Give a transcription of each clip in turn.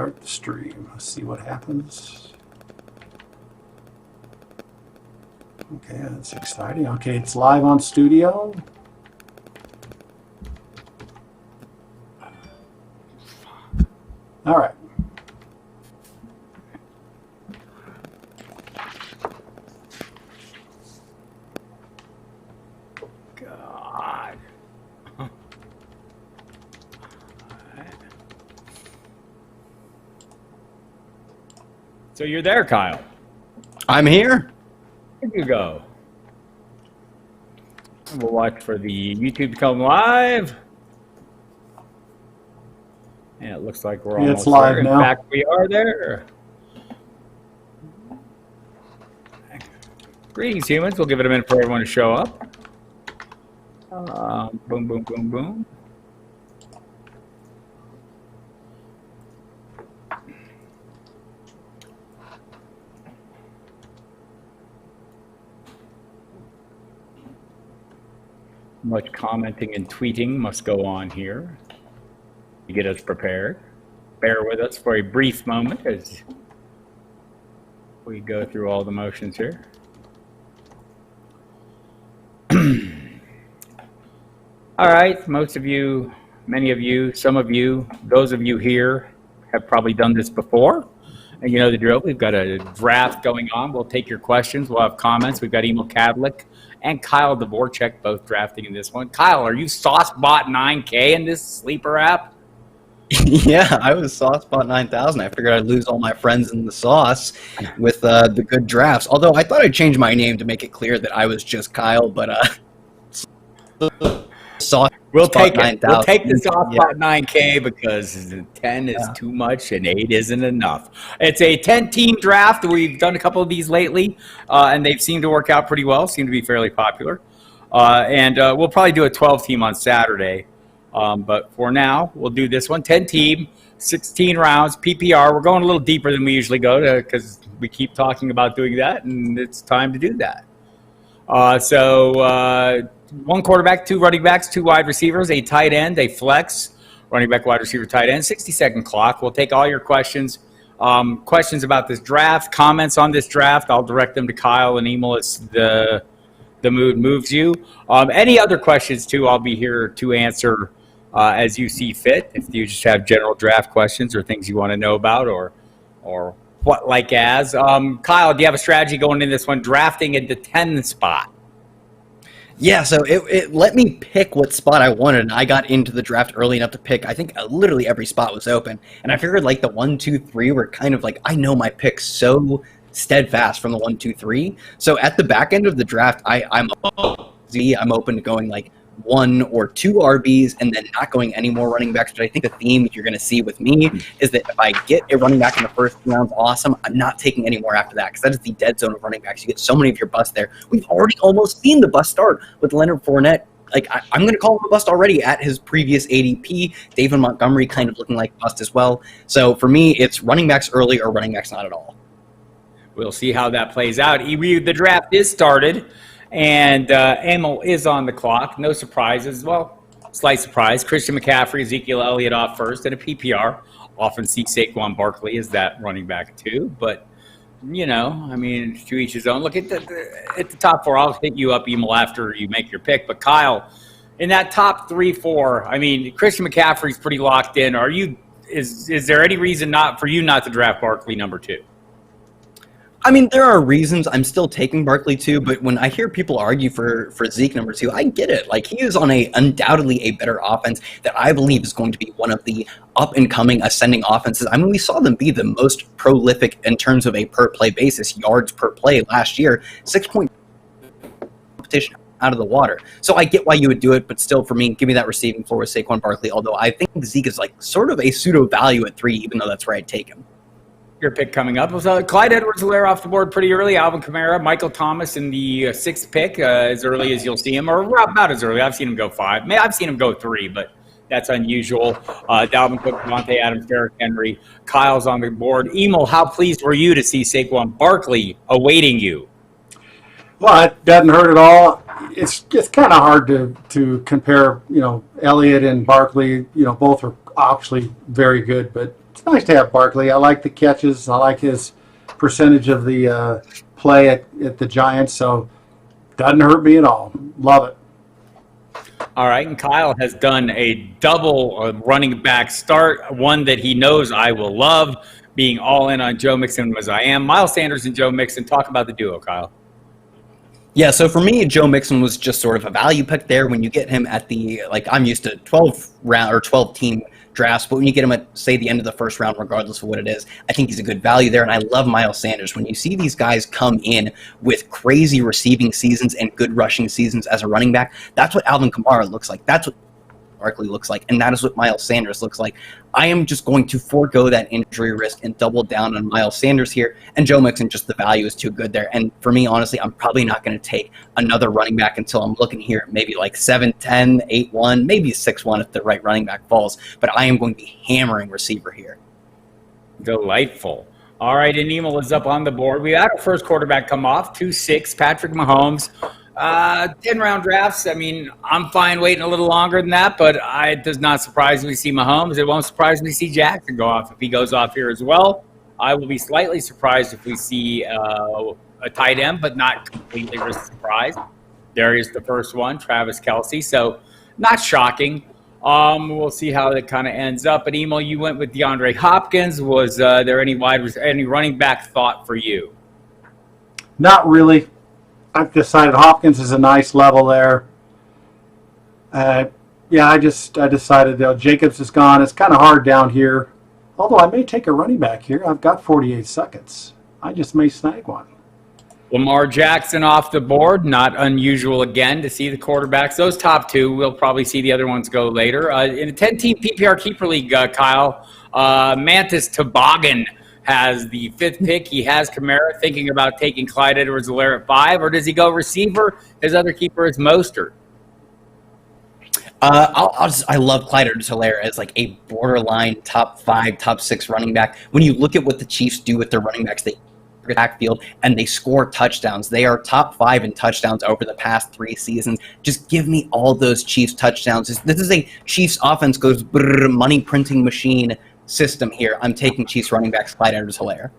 Start the stream. Let's see what happens. Okay, that's exciting. Okay, it's live on studio. All right. God. So you're there, Kyle. I'm here. Where'd you go? We'll watch for the YouTube to come live. And it looks like we're almost live there. now. In fact, we are there. Greetings, humans. We'll give it a minute for everyone to show up. Boom, boom, boom, boom. Much commenting and tweeting must go on here to get us prepared. Bear with us for a brief moment as we go through all the motions here. All right, most of you, many of you, some of you, those of you here have probably done this before. And you know the drill. We've got a draft going on. We'll take your questions. We'll have comments. We've got Emil Kadlec and Kyle Dvorchak both drafting in this one. Kyle, are you SauceBot 9K in this sleeper app? Yeah, I was SauceBot 9000. I figured I'd lose all my friends in the sauce with the good drafts. Although I thought I'd change my name to make it clear that I was just Kyle, but SauceBot We'll take it. 9000. We'll take the SauceBot 9K because 10 is too much and 8 isn't enough. It's a 10-team draft. We've done a couple of these lately, and they've seemed to work out pretty well, seem to be fairly popular. And we'll probably do a 12-team on Saturday. But for now, we'll do this one. 10-team, 16 rounds, PPR. We're going a little deeper than we usually go because we keep talking about doing that, and it's time to do that. One quarterback, 2 running backs, 2 wide receivers, a tight end, a flex, running back, wide receiver, tight end, 60-second clock. We'll take all your questions. Questions about this draft, comments on this draft. I'll direct them to Kyle and Emil as the mood moves you. Any other questions, too, I'll be here to answer as you see fit. If you just have general draft questions or things you want to know about or what like as. Kyle, do you have a strategy going in this one, drafting at the 10 spot? Yeah, so it let me pick what spot I wanted, and I got into the draft early enough to pick. I think literally every spot was open, and I figured like the 1, 2, 3 were kind of like, I know my picks so steadfast from the 1, 2, 3. So at the back end of the draft, I'm open to going like 1 or 2 RBs and then not going any more running backs. But I think the theme you're going to see with me is that if I get a running back in the first round, awesome. I'm not taking any more after that because that is the dead zone of running backs. You get so many of your busts there. We've already almost seen the bust start with Leonard Fournette. Like I'm going to call him a bust already at his previous ADP. David Montgomery kind of looking like bust as well. So for me, it's running backs early or running backs not at all. We'll see how that plays out. The draft is started, and Emil is on the clock. No surprises. Well, slight surprise. Christian McCaffrey, Ezekiel Elliott off first, and a PPR. Often see Saquon Barkley as that running back too. But, you know, I mean, to each his own. Look, at the top 4, I'll hit you up, Emil, after you make your pick. But, Kyle, in that top 3, 4, I mean, Christian McCaffrey's pretty locked in. Is there any reason for you not to draft Barkley number 2? I mean, there are reasons I'm still taking Barkley too, but when I hear people argue for Zeke number 2, I get it. Like, he is on undoubtedly a better offense that I believe is going to be one of the up-and-coming ascending offenses. I mean, we saw them be the most prolific in terms of a per-play basis, yards per play last year, 6-point competition out of the water. So I get why you would do it, but still, for me, give me that receiving floor with Saquon Barkley, although I think Zeke is like sort of a pseudo-value at 3, even though that's where I'd take him. Your pick coming up was Clyde Edwards-Helaire off the board pretty early. Alvin Kamara, Michael Thomas in the 6th pick, as early as you'll see him, or about as early. I've seen him go 5. I've seen him go 3, but that's unusual. Dalvin Cook, Devontae Adams, Derrick Henry. Kyle's on the board. Emil, how pleased were you to see Saquon Barkley awaiting you? Well, it doesn't hurt at all. It's kind of hard to compare, Elliott and Barkley. Both are obviously very good, but it's nice to have Barkley. I like the catches. I like his percentage of the play at the Giants. So doesn't hurt me at all. Love it. All right, and Kyle has done a double running back start, one that he knows I will love, being all in on Joe Mixon as I am. Miles Sanders and Joe Mixon. Talk about the duo, Kyle. Yeah, so for me, Joe Mixon was just sort of a value pick there. When you get him at the, like, I'm used to 12 round or 12 team drafts, but when you get him at, say, the end of the first round, regardless of what it is, I think he's a good value there. And I love Miles Sanders. When you see these guys come in with crazy receiving seasons and good rushing seasons as a running back, that's what Alvin Kamara looks like. That's what Barkley looks like, and that is what Miles Sanders looks like. I am just going to forego that injury risk and double down on Miles Sanders here, and Joe Mixon, just the value is too good there. And for me, honestly, I'm probably not going to take another running back until I'm looking here maybe like 7-10, 8-1, maybe 6-1 if the right running back falls, but I am going to be hammering receiver here. Delightful. All right, and Emil is up on the board. We had our first quarterback come off, 2-6, Patrick Mahomes. 10-round drafts, I mean, I'm fine waiting a little longer than that, but it does not surprise me to see Mahomes. It won't surprise me to see Jackson go off if he goes off here as well. I will be slightly surprised if we see a tight end, but not completely surprised. There's the first one, Travis Kelce. So not shocking. We'll see how it kind of ends up. But Emil, you went with DeAndre Hopkins. Was there any running back thought for you? Not really. I've decided Hopkins is a nice level there. I decided Jacobs is gone. It's kind of hard down here. Although I may take a running back here. I've got 48 seconds. I just may snag one. Lamar Jackson off the board. Not unusual again to see the quarterbacks. Those top two, we'll probably see the other ones go later. In a 10-team PPR Keeper League, Kyle, Mantis Toboggan has the 5th pick. He has Kamara, thinking about taking Clyde Edwards-Helaire at 5, or does he go receiver? His other keeper is Mostert. I love Clyde Edwards-Helaire as like a borderline top 5, top 6 running back. When you look at what the Chiefs do with their running backs, they backfield and they score touchdowns. They are top 5 in touchdowns over the past 3 seasons. Just give me all those Chiefs touchdowns. This is a Chiefs offense goes money printing machine system here. I'm taking Chiefs running backs Clyde Edwards-Helaire.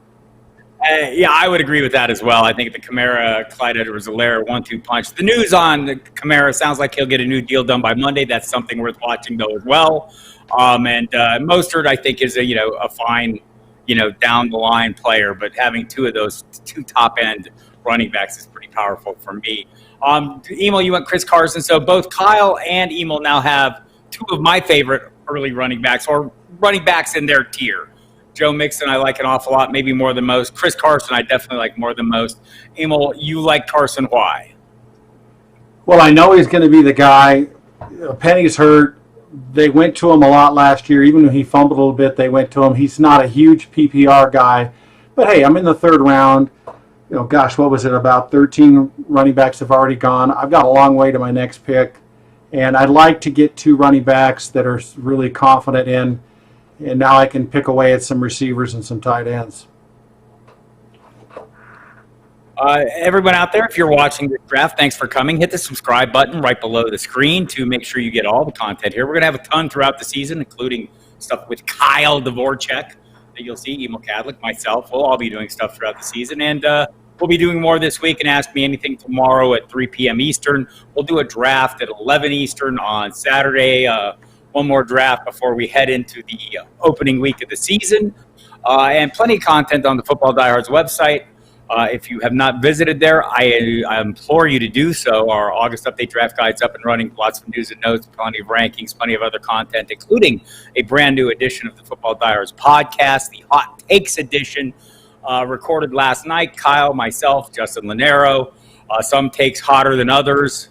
Yeah, I would agree with that as well. I think the Kamara, Clyde Edwards-Helaire 1-2 punch. The news on the Kamara sounds like he'll get a new deal done by Monday. That's something worth watching though as well. And Mostert, I think, is a fine, down the line player. But having two of those 2 top end running backs is pretty powerful for me. Emil, you went Chris Carson. So both Kyle and Emil now have 2 of my favorite early running backs, or running backs in their tier. Joe Mixon, I like an awful lot, maybe more than most. Chris Carson, I definitely like more than most. Emil, you like Carson. Why? Well, I know he's going to be the guy. Penny's hurt. They went to him a lot last year. Even when he fumbled a little bit, they went to him. He's not a huge PPR guy. But, hey, I'm in the 3rd round. What was it? About 13 running backs have already gone. I've got a long way to my next pick. And I'd like to get 2 running backs that are really confident in. And now I can pick away at some receivers and some tight ends. Everyone out there, if you're watching this draft, thanks for coming. Hit the subscribe button right below the screen to make sure you get all the content here. We're going to have a ton throughout the season, including stuff with Kyle Dvorchak that you'll see, Emil Kadlec, myself. We'll all be doing stuff throughout the season. And we'll be doing more this week, and Ask Me Anything tomorrow at 3 p.m. Eastern. We'll do a draft at 11 Eastern on Saturday. One more draft before we head into the opening week of the season. And plenty of content on the Football Diehards website. If you have not visited there, I implore you to do so. Our August update draft guide's up and running. Lots of news and notes, plenty of rankings, plenty of other content, including a brand new edition of the Football Diehards podcast, the Hot Takes edition, recorded last night. Kyle, myself, Justin Lanero. Some takes hotter than others.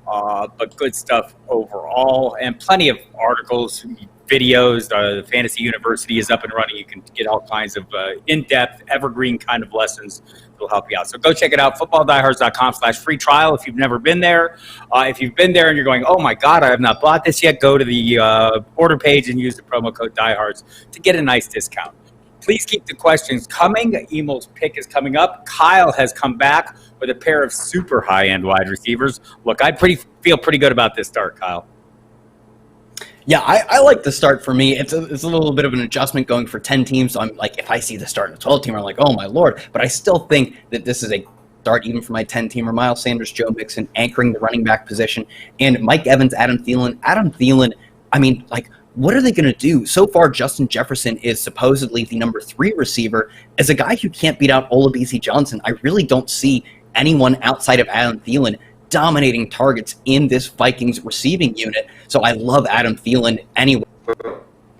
But good stuff overall, and plenty of articles, videos. The Fantasy University is up and running. You can get all kinds of in-depth, evergreen kind of lessons that will help you out. So go check it out, footballdiehards.com/free trial if you've never been there. If you've been there and you're going, oh my God, I have not bought this yet, go to the order page and use the promo code Diehards to get a nice discount. Please keep the questions coming. Emil's pick is coming up. Kyle has come back with a pair of super high-end wide receivers. Look, I feel pretty good about this start, Kyle. Yeah, I like the start for me. It's a little bit of an adjustment going for 10 teams. So I'm like, if I see the start in a 12-teamer, I'm like, oh my lord. But I still think that this is a start even for my 10-teamer. Miles Sanders, Joe Mixon anchoring the running back position, and Mike Evans, Adam Thielen. Adam Thielen, I mean, like, what are they going to do? So far, Justin Jefferson is supposedly the number 3 receiver. As a guy who can't beat out Olabisi Johnson, I really don't see anyone outside of Adam Thielen dominating targets in this Vikings receiving unit. So I love Adam Thielen anyway.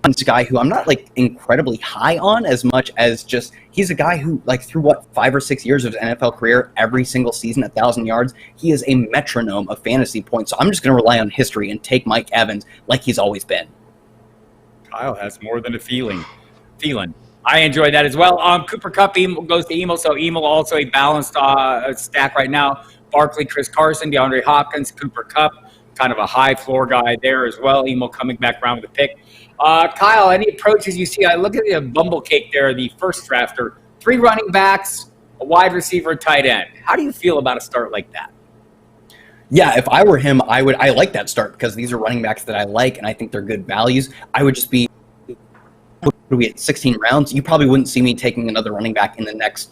He's a guy who I'm not like incredibly high on as much as just he's a guy who like through 5 or 6 years of his NFL career, every single season 1,000 yards, he is a metronome of fantasy points. So I'm just going to rely on history and take Mike Evans like he's always been. Kyle has more than a feeling. I enjoyed that as well. Cooper Kupp goes to Emil, so Emil also a balanced stack right now. Barkley, Chris Carson, DeAndre Hopkins, Cooper Kupp, kind of a high floor guy there as well. Emil coming back around with a pick. Kyle, any approaches you see? I look at the bumble cake there, the first drafter. 3 running backs, a wide receiver, a tight end. How do you feel about a start like that? Yeah, if I were him, I like that start because these are running backs that I like and I think they're good values. I would just be, what are we at 16 rounds? You probably wouldn't see me taking another running back in the next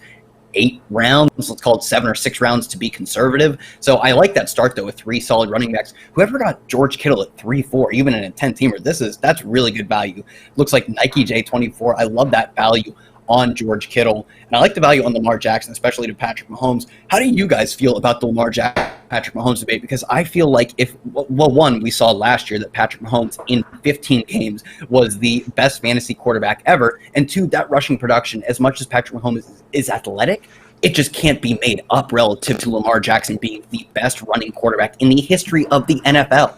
8 rounds, let's call it 7 or 6 rounds to be conservative. So I like that start though with 3 solid running backs. Whoever got George Kittle at 3-4, even in a 10-teamer, that's really good value. Looks like Nike J24. I love that value on George Kittle, and I like the value on Lamar Jackson, especially to Patrick Mahomes. How do you guys feel about the Lamar Jackson Patrick Mahomes debate? Because I feel like one, we saw last year that Patrick Mahomes in 15 games was the best fantasy quarterback ever, and 2, that rushing production, as much as Patrick Mahomes is athletic, it just can't be made up relative to Lamar Jackson being the best running quarterback in the history of the NFL.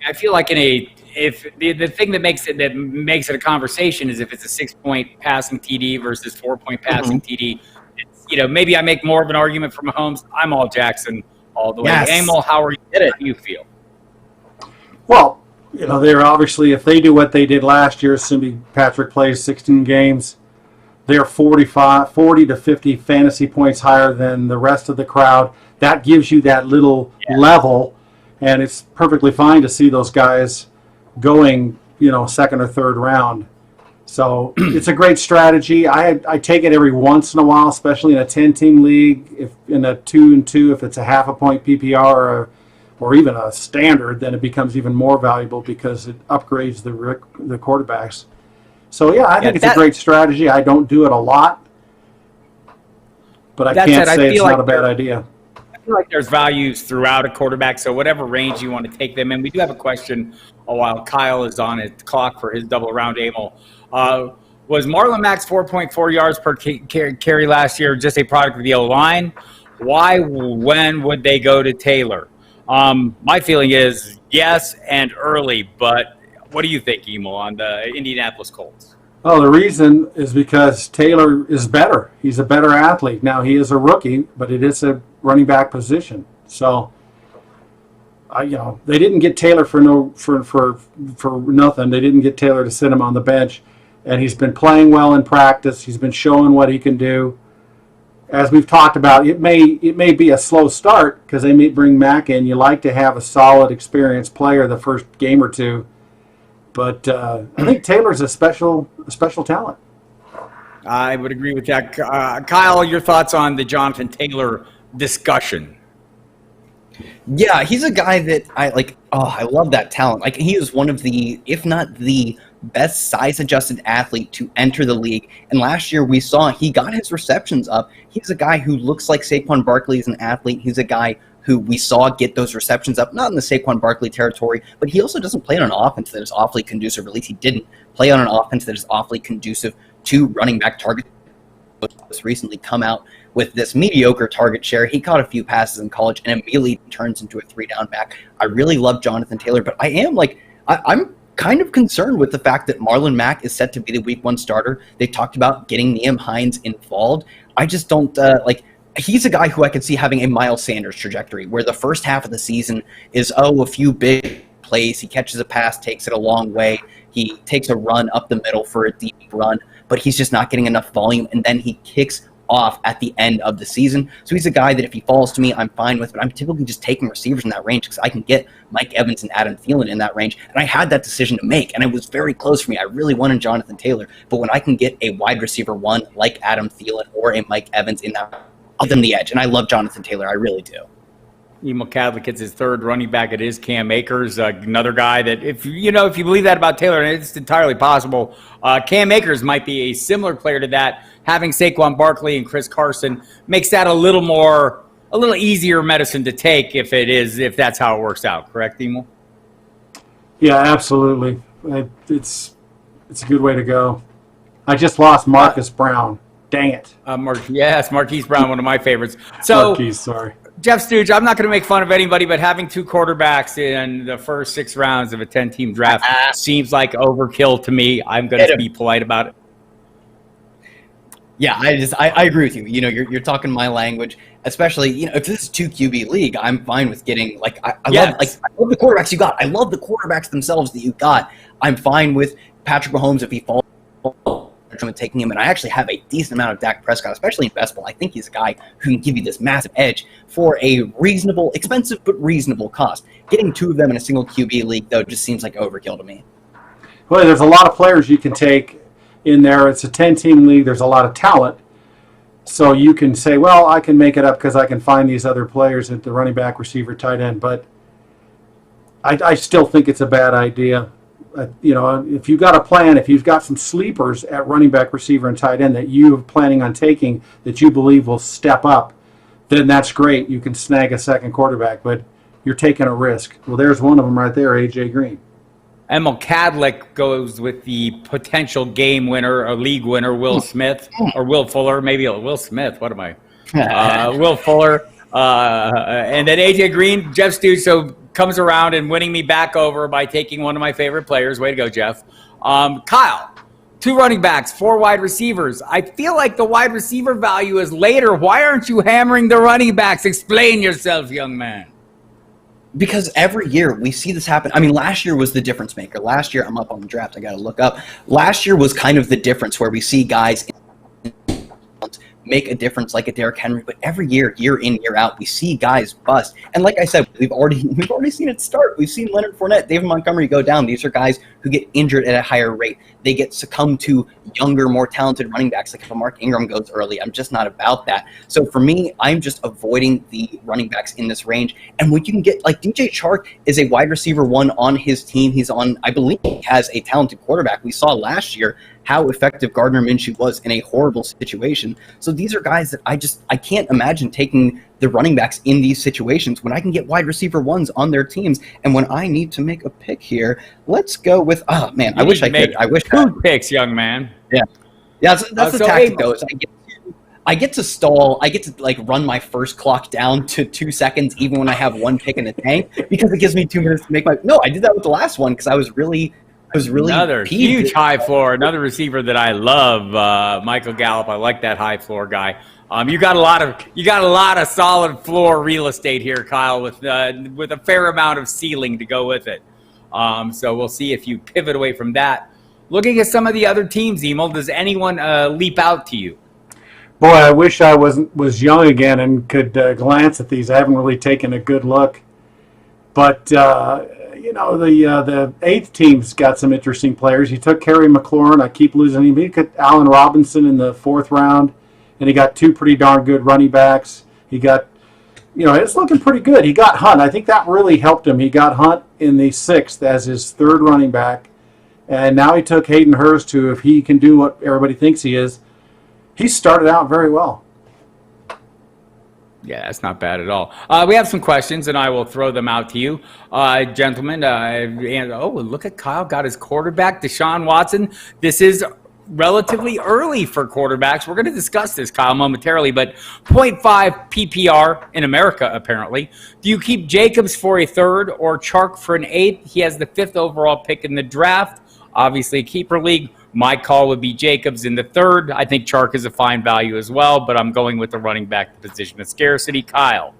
I feel like if the thing that makes it a conversation is if it's a 6-point passing TD versus 4-point passing TD. It's, maybe I make more of an argument for Mahomes. I'm all Jackson all the way. Yes. Emil, how do you feel? Well, they're obviously, if they do what they did last year, assuming Patrick plays 16 games, they're 40 to 50 fantasy points higher than the rest of the crowd. That gives you that little level, and it's perfectly fine to see those guys going, second or third round. So it's a great strategy. I take it every once in a while, especially in a 10-team league. If in a 2-2, if it's a half a point PPR or even a standard, then it becomes even more valuable because it upgrades the quarterbacks. So I think it's a great strategy. I don't do it a lot, but I can't say it's not a bad idea. I feel like there's values throughout a quarterback, so whatever range you want to take them in. We do have a question while Kyle is on his clock for his double round Emil. Was Marlon Mack's 4.4 yards per carry last year just a product of the O-line? When would they go to Taylor? My feeling is yes and early, but what do you think, Emil, on the Indianapolis Colts? Well, the reason is because Taylor is better. He's a better athlete. Now, he is a rookie, but it is a running back position. So, they didn't get Taylor for nothing. They didn't get Taylor to sit him on the bench, and he's been playing well in practice. He's been showing what he can do. As we've talked about, it may be a slow start because they may bring Mack in. You like to have a solid, experienced player the first game or two. But I think Taylor's a special talent. I would agree with that. Kyle, your thoughts on the Jonathan Taylor discussion? Yeah, he's a guy that I like. Oh, I love that talent. Like, he is one of the, if not the best size-adjusted athlete to enter the league. And last year we saw he got his receptions up. He's a guy who looks like Saquon Barkley is an athlete. He's a guy who we saw get those receptions up, not in the Saquon Barkley territory, but he also doesn't play on an offense that is awfully conducive, or at least he didn't play on an offense that is awfully conducive to running back targets. Just recently come out with this mediocre target share. He caught a few passes in college and immediately turns into a 3-down back. I really love Jonathan Taylor, but I'm kind of concerned with the fact that Marlon Mack is set to be the week 1 starter. They talked about getting Nyheim Hines involved. I just don't he's a guy who I could see having a Miles Sanders trajectory, where the first half of the season is, a few big plays. He catches a pass, takes it a long way. He takes a run up the middle for a deep run, but he's just not getting enough volume, and then he kicks off at the end of the season. So he's a guy that if he falls to me, I'm fine with, but I'm typically just taking receivers in that range because I can get Mike Evans and Adam Thielen in that range. And I had that decision to make, and it was very close for me. I really wanted Jonathan Taylor, but when I can get a wide receiver one like Adam Thielen or a Mike Evans in that, I'll give them the edge. And I love Jonathan Taylor. I really do. Emil Kadlec gets his third running back. It is Cam Akers, another guy that if you believe that about Taylor, and it's entirely possible, Cam Akers might be a similar player to that. Having Saquon Barkley and Chris Carson makes that a little easier medicine to take if that's how it works out. Correct, Emil? Yeah, absolutely. It's a good way to go. I just lost Marcus Brown. Dang it. Marquise Brown, one of my favorites. So, Marquise, sorry. Jeff Stooge, I'm not going to make fun of anybody, but having 2 quarterbacks in the first 6 rounds of a 10-team draft seems like overkill to me. I'm going to be polite about it. Yeah, I agree with you. You're talking my language, especially, if this is 2 QB league, I'm fine with getting I love the quarterbacks you got. I love the quarterbacks themselves that you got. I'm fine with Patrick Mahomes if he falls. Taking him, and I actually have a decent amount of Dak Prescott, especially in best ball. I think he's a guy who can give you this massive edge for a reasonable, expensive but reasonable cost. Getting 2 of them in a single QB league, though, just seems like overkill to me. Well, there's a lot of players you can take in there. It's a 10-team league. There's a lot of talent. So you can say, well, I can make it up because I can find these other players at the running back, receiver, tight end. But I still think it's a bad idea. If you've got a plan, if you've got some sleepers at running back, receiver, and tight end that you're planning on taking that you believe will step up, then that's great. You can snag a second quarterback, but you're taking a risk. Well, there's one of them right there, A.J. Green. Emil Kadlec goes with the potential game winner, or league winner, Will Smith, or Will Fuller. Maybe Will Smith. What am I? Will Fuller. And then A.J. Green, Jeff Stooge, comes around and winning me back over by taking one of my favorite players. Way to go, Jeff. Kyle, 2 running backs, 4 wide receivers. I feel like the wide receiver value is later. Why aren't you hammering the running backs? Explain yourself, young man. Because every year we see this happen. I mean, last year was the difference maker. Last year, I'm up on the draft. I got to look up. Last year was kind of the difference where we see guys make a difference like a Derrick Henry, but every year, year in, year out, we see guys bust. And like I said, we've already seen it start. We've seen Leonard Fournette, David Montgomery go down. These are guys who get injured at a higher rate. They get succumbed to younger, more talented running backs. Like if a Mark Ingram goes early, I'm just not about that. So for me, I'm just avoiding the running backs in this range. And when you can get, like DJ Chark is a wide receiver 1 on his team. He's on, I believe he has a talented quarterback. We saw last year how effective Gardner Minshew was in a horrible situation. So these are guys that I can't imagine taking the running backs in these situations when I can get wide receiver 1s on their teams. And when I need to make a pick here, let's go with, I wish I could. I wish 2 picks, young man. Yeah. That's the tactic goes. I get to stall. I get to run my first clock down to 2 seconds, even when I have 1 pick in the tank, because it gives me 2 minutes to make my. No, I did that with the last one because I was really another huge high floor. Another receiver that I love, Michael Gallup. I like that high floor guy. You got a lot of solid floor real estate here, Kyle, with a fair amount of ceiling to go with it. So we'll see if you pivot away from that. Looking at some of the other teams, Emil, does anyone leap out to you? Boy, I wish I was young again and could glance at these. I haven't really taken a good look, but the 8th team's got some interesting players. He took Kerry McLaurin. I keep losing him. He took Allen Robinson in the 4th round, and he got 2 pretty darn good running backs. He got, it's looking pretty good. He got Hunt. I think that really helped him. He got Hunt in the 6th as his 3rd running back, and now he took Hayden Hurst, who, if he can do what everybody thinks he is, he started out very well. Yeah, that's not bad at all. We have some questions, and I will throw them out to you. Gentlemen, look at Kyle, got his quarterback, Deshaun Watson. This is relatively early for quarterbacks. We're going to discuss this, Kyle, momentarily, but 0.5 PPR in America, apparently. Do you keep Jacobs for a 3rd or Chark for an 8th? He has the 5th overall pick in the draft. Obviously, a keeper league. My call would be Jacobs in the 3rd. I think Chark is a fine value as well, but I'm going with the running back position of scarcity. Kyle.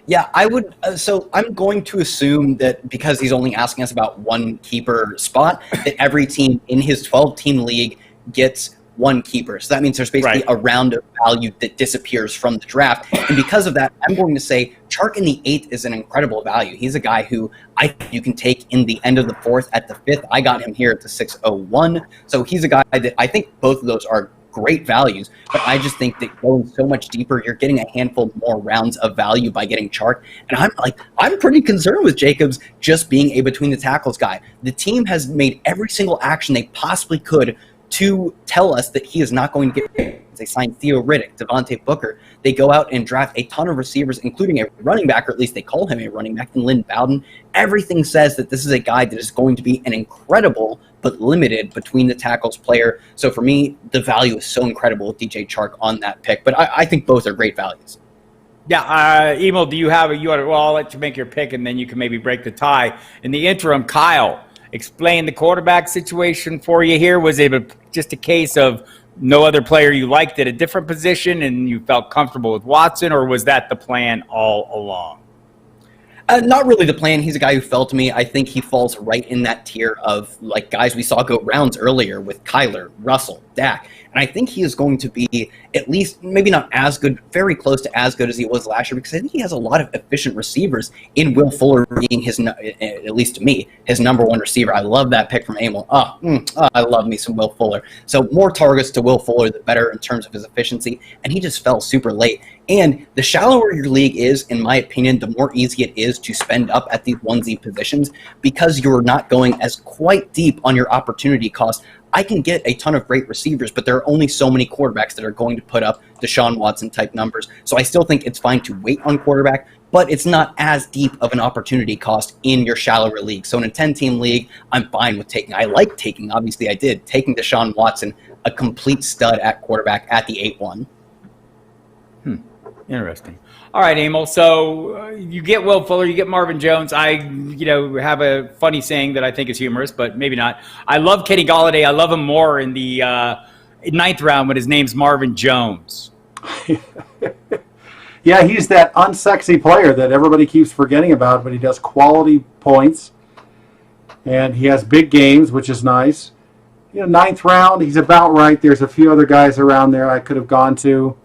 Yeah, I would. So I'm going to assume that because he's only asking us about 1 keeper spot, that every team in his 12-team league gets one keeper. So that means there's basically a round of value that disappears from the draft. And because of that, I'm going to say Chark in the 8th is an incredible value. He's a guy who I think you can take in the end of the 4th at the 5th. I got him here at the 601. So he's a guy that I think both of those are great values, but I just think that going so much deeper, you're getting a handful more rounds of value by getting Chark. And I'm pretty concerned with Jacobs just being a between the tackles guy. The team has made every single action they possibly could to tell us that he is not going to get. They signed Theo Riddick, Devontae Booker. They go out and draft a ton of receivers, including a running back, or at least they call him a running back, and Lynn Bowden. Everything says that this is a guy that is going to be an incredible but limited between the tackles player. So for me, the value is so incredible with DJ Chark on that pick. But I think both are great values. Yeah, Emil, do you have well, I'll let you make your pick, and then you can maybe break the tie. In the interim, Kyle, explain the quarterback situation for you here. Was it just a case of no other player you liked at a different position and you felt comfortable with Watson, or was that the plan all along? Not really the plan. He's a guy who fell to me. I think he falls right in that tier of like guys we saw go rounds earlier with Kyler, Russell, Dak. And I think he is going to be at least maybe not as good, very close to as good as he was last year, because I think he has a lot of efficient receivers in Will Fuller being his, at least to me, his number one receiver. I love that pick from Emil. I love me some Will Fuller. So more targets to Will Fuller, the better in terms of his efficiency. And he just fell super late. And the shallower your league is, in my opinion, the more easy it is to spend up at these onesie positions because you're not going as quite deep on your opportunity cost. I can get a ton of great receivers, but there are only so many quarterbacks that are going to put up Deshaun Watson type numbers. So I still think it's fine to wait on quarterback, but it's not as deep of an opportunity cost in your shallower league. So in a 10-team league, I'm fine with taking. I like taking, obviously I did, taking Deshaun Watson, a complete stud at quarterback at the 8-1. Interesting. All right, Emil. So you get Will Fuller, you get Marvin Jones. I, have a funny saying that I think is humorous, but maybe not. I love Kenny Golladay. I love him more in the 9th round when his name's Marvin Jones. Yeah, he's that unsexy player that everybody keeps forgetting about, but he does quality points, and he has big games, which is nice. 9th round, he's about right. There's a few other guys around there I could have gone to.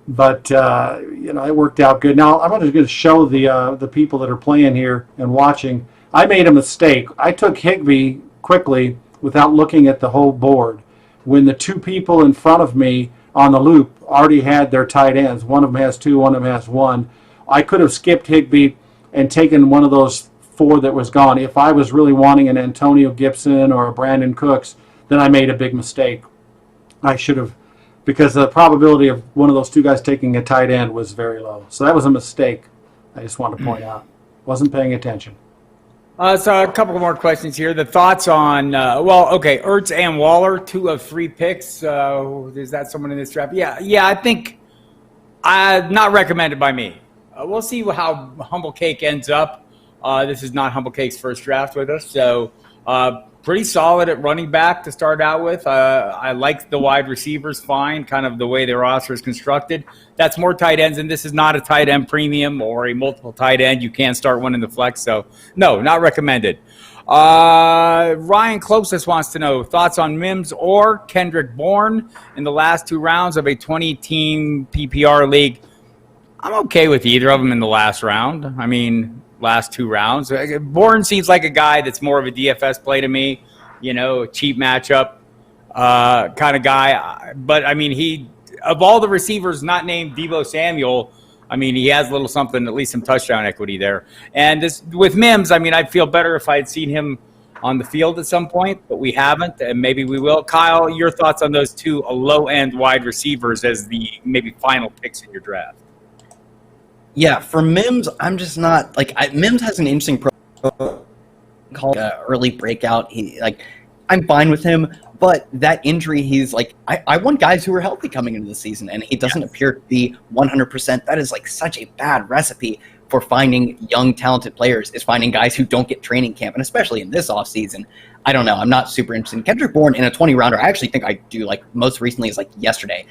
But, it worked out good. Now, I'm going to show the people that are playing here and watching. I made a mistake. I took Higbee quickly without looking at the whole board. When the two people in front of me on the loop already had their tight ends. One of them has 2, one of them has 1. I could have skipped Higbee and taken one of those 4 that was gone. If I was really wanting an Antonio Gibson or a Brandon Cooks, then I made a big mistake. I should have, because the probability of one of those 2 guys taking a tight end was very low. So that was a mistake. I just want to point out. Wasn't paying attention. So a couple more questions here. The thoughts on, Ertz and Waller, 2 of 3 picks. Is that someone in this draft? Yeah, I think not recommended by me. We'll see how Humble Cake ends up. This is not Humble Cake's first draft with us, so pretty solid at running back to start out with. I like the wide receivers fine, kind of the way their roster is constructed. That's more tight ends, and this is not a tight end premium or a multiple tight end. You can't start one in the flex, so no, not recommended. Ryan Closest wants to know thoughts on Mims or Kendrick Bourne in the last 2 rounds of a 20-team PPR league. I'm okay with either of them in the last round. I mean, last 2 rounds. Bourne seems like a guy that's more of a DFS play to me, a cheap matchup kind of guy. But, I mean, he, of all the receivers not named Deebo Samuel, I mean, he has a little something, at least some touchdown equity there. And this, with Mims, I mean, I'd feel better if I had seen him on the field at some point, but we haven't, and maybe we will. Kyle, your thoughts on those 2 low-end wide receivers as the maybe final picks in your draft? Yeah, for Mims, I'm just not Mims has an interesting call, early breakout. I'm fine with him, but that injury, he's I want guys who are healthy coming into the season, and he doesn't appear to be 100%. That is such a bad recipe for finding young, talented players, is finding guys who don't get training camp, and especially in this offseason. I don't know. I'm not super interested in Kendrick Bourne in a 20-rounder. I actually think I do, most recently is yesterday.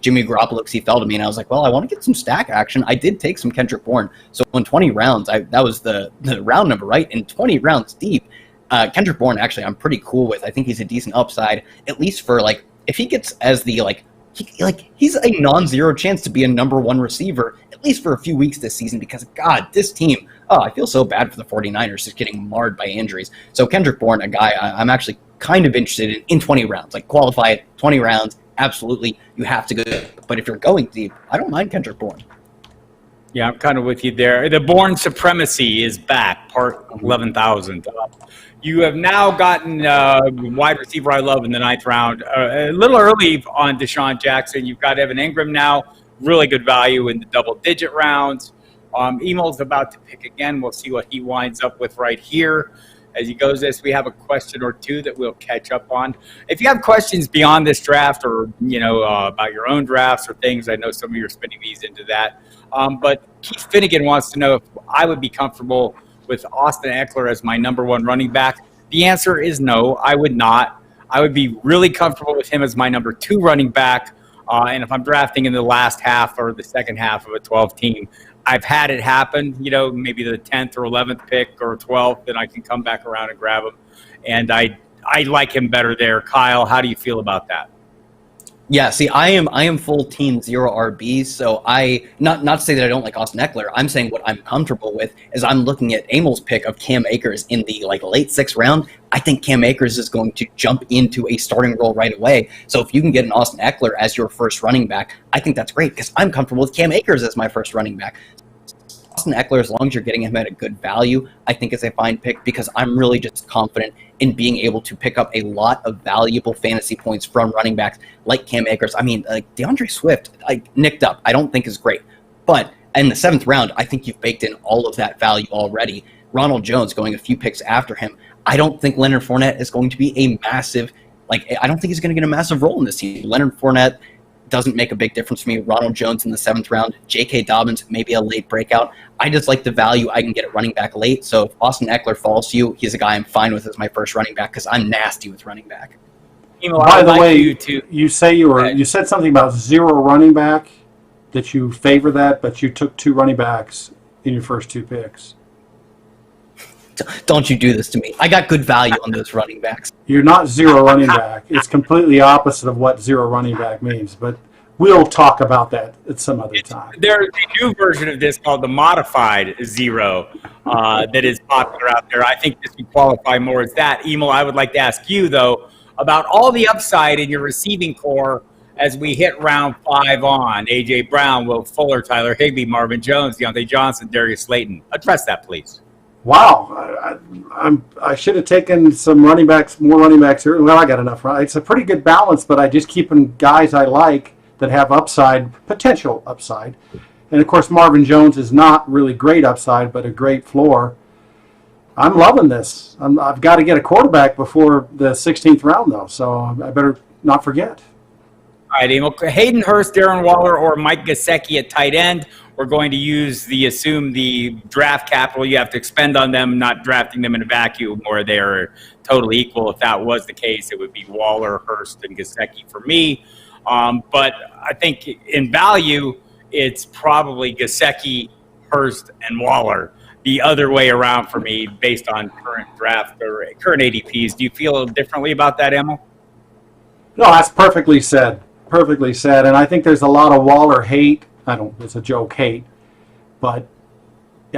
Jimmy Garoppolo, because he fell to me, and I was like, well, I want to get some stack action. I did take some Kendrick Bourne. So in 20 rounds, that was the round number, right? In 20 rounds deep, Kendrick Bourne, actually, I'm pretty cool with. I think he's a decent upside, at least for if he gets as the he's a non-zero chance to be a number one receiver, at least for a few weeks this season, because, God, this team, I feel so bad for the 49ers just getting marred by injuries. So Kendrick Bourne, a guy I'm actually kind of interested in 20 rounds, like qualify it, 20 rounds, absolutely, you have to go. But if you're going deep, I don't mind Kendrick Bourne. Yeah, I'm kind of with you there. The Bourne supremacy is back, part 11,000. You have now gotten wide receiver I love in the 9th round. A little early on Deshaun Jackson. You've got Evan Ingram now. Really good value in the double-digit rounds. Emil's about to pick again. We'll see what he winds up with right here. As he goes this, we have a question or two that we'll catch up on. If you have questions beyond this draft or, about your own drafts or things, I know some of you are spinning these into that. But Keith Finnegan wants to know if I would be comfortable with Austin Eckler as my number one running back. The answer is no, I would not. I would be really comfortable with him as my number 2 running back. And if I'm drafting in the last half or the second half of a 12 team, I've had it happen, maybe the 10th or 11th pick or 12th, then I can come back around and grab him. And I like him better there. Kyle, how do you feel about that? Yeah, see, I am full team 0 RBs, so not to say that I don't like Austin Eckler. I'm saying what I'm comfortable with is I'm looking at Emil's pick of Cam Akers in the late 6th round. I think Cam Akers is going to jump into a starting role right away. So if you can get an Austin Eckler as your first running back, I think that's great because I'm comfortable with Cam Akers as my first running back. Austin Eckler, as long as you're getting him at a good value, I think is a fine pick because I'm really just confident in being able to pick up a lot of valuable fantasy points from running backs like Cam Akers. I mean, DeAndre Swift, nicked up, I don't think is great. But in the 7th round, I think you've baked in all of that value already. Ronald Jones going a few picks after him. I don't think Leonard Fournette is going to be a massive, I don't think he's going to get a massive role in this team. Leonard Fournette doesn't make a big difference for me. Ronald Jones in the 7th round. J.K. Dobbins, maybe a late breakout. I just like the value I can get at running back late. So if Austin Eckler falls to you, he's a guy I'm fine with as my first running back because I'm nasty with running back. By the way, you said something about 0 running back, that you favor that, but you took 2 running backs in your first 2 picks. Don't you do this to me. I got good value on those running backs. You're not 0 running back. It's completely opposite of what 0 running back means, but we'll talk about that at some other time. There's a new version of this called the modified 0 that is popular out there. I think this would qualify more as that. Emil, I would like to ask you, though, about all the upside in your receiving core as we hit round 5 on. A.J. Brown, Will Fuller, Tyler Higbee, Marvin Jones, Deontay Johnson, Darius Slayton. Address that, please. Wow, I should have taken some more running backs early. Well, I got enough. It's a pretty good balance, but I just keeping guys I like that have potential upside. And, of course, Marvin Jones is not really great upside, but a great floor. I'm loving this. I've got to get a quarterback before the 16th round, though, so I better not forget. All right, Emil. Hayden Hurst, Darren Waller, or Mike Gesicki at tight end. We're going to assume the draft capital you have to expend on them, not drafting them in a vacuum where they are totally equal. If that was the case, it would be Waller, Hurst, and Gesicki for me. But I think in value, it's probably Gesicki, Hurst, and Waller. The other way around for me based on current draft or current ADPs. Do you feel differently about that, Emil? No, that's perfectly said. Perfectly said. And I think there's a lot of Waller hate. It's a joke hate, but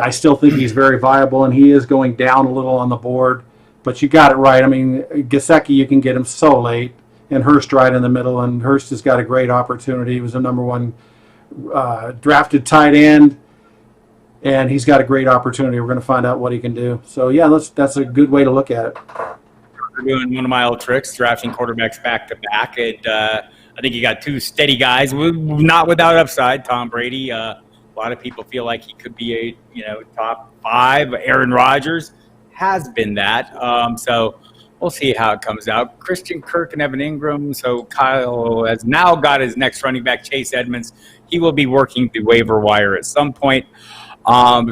I still think he's very viable, and he is going down a little on the board. But you got it right. I mean, Gesicki, you can get him so late, and Hurst right in the middle, and Hurst has got a great opportunity. He was a number 1 drafted tight end, and he's got a great opportunity. We're going to find out what he can do. So, yeah, that's a good way to look at it. We're doing one of my old tricks, drafting quarterbacks back-to-back, and I think you got 2 steady guys, not without upside. Tom Brady, a lot of people feel like he could be a top 5. Aaron Rodgers has been that. So we'll see how it comes out. Christian Kirk and Evan Ingram. So Kyle has now got his next running back, Chase Edmonds. He will be working the waiver wire at some point.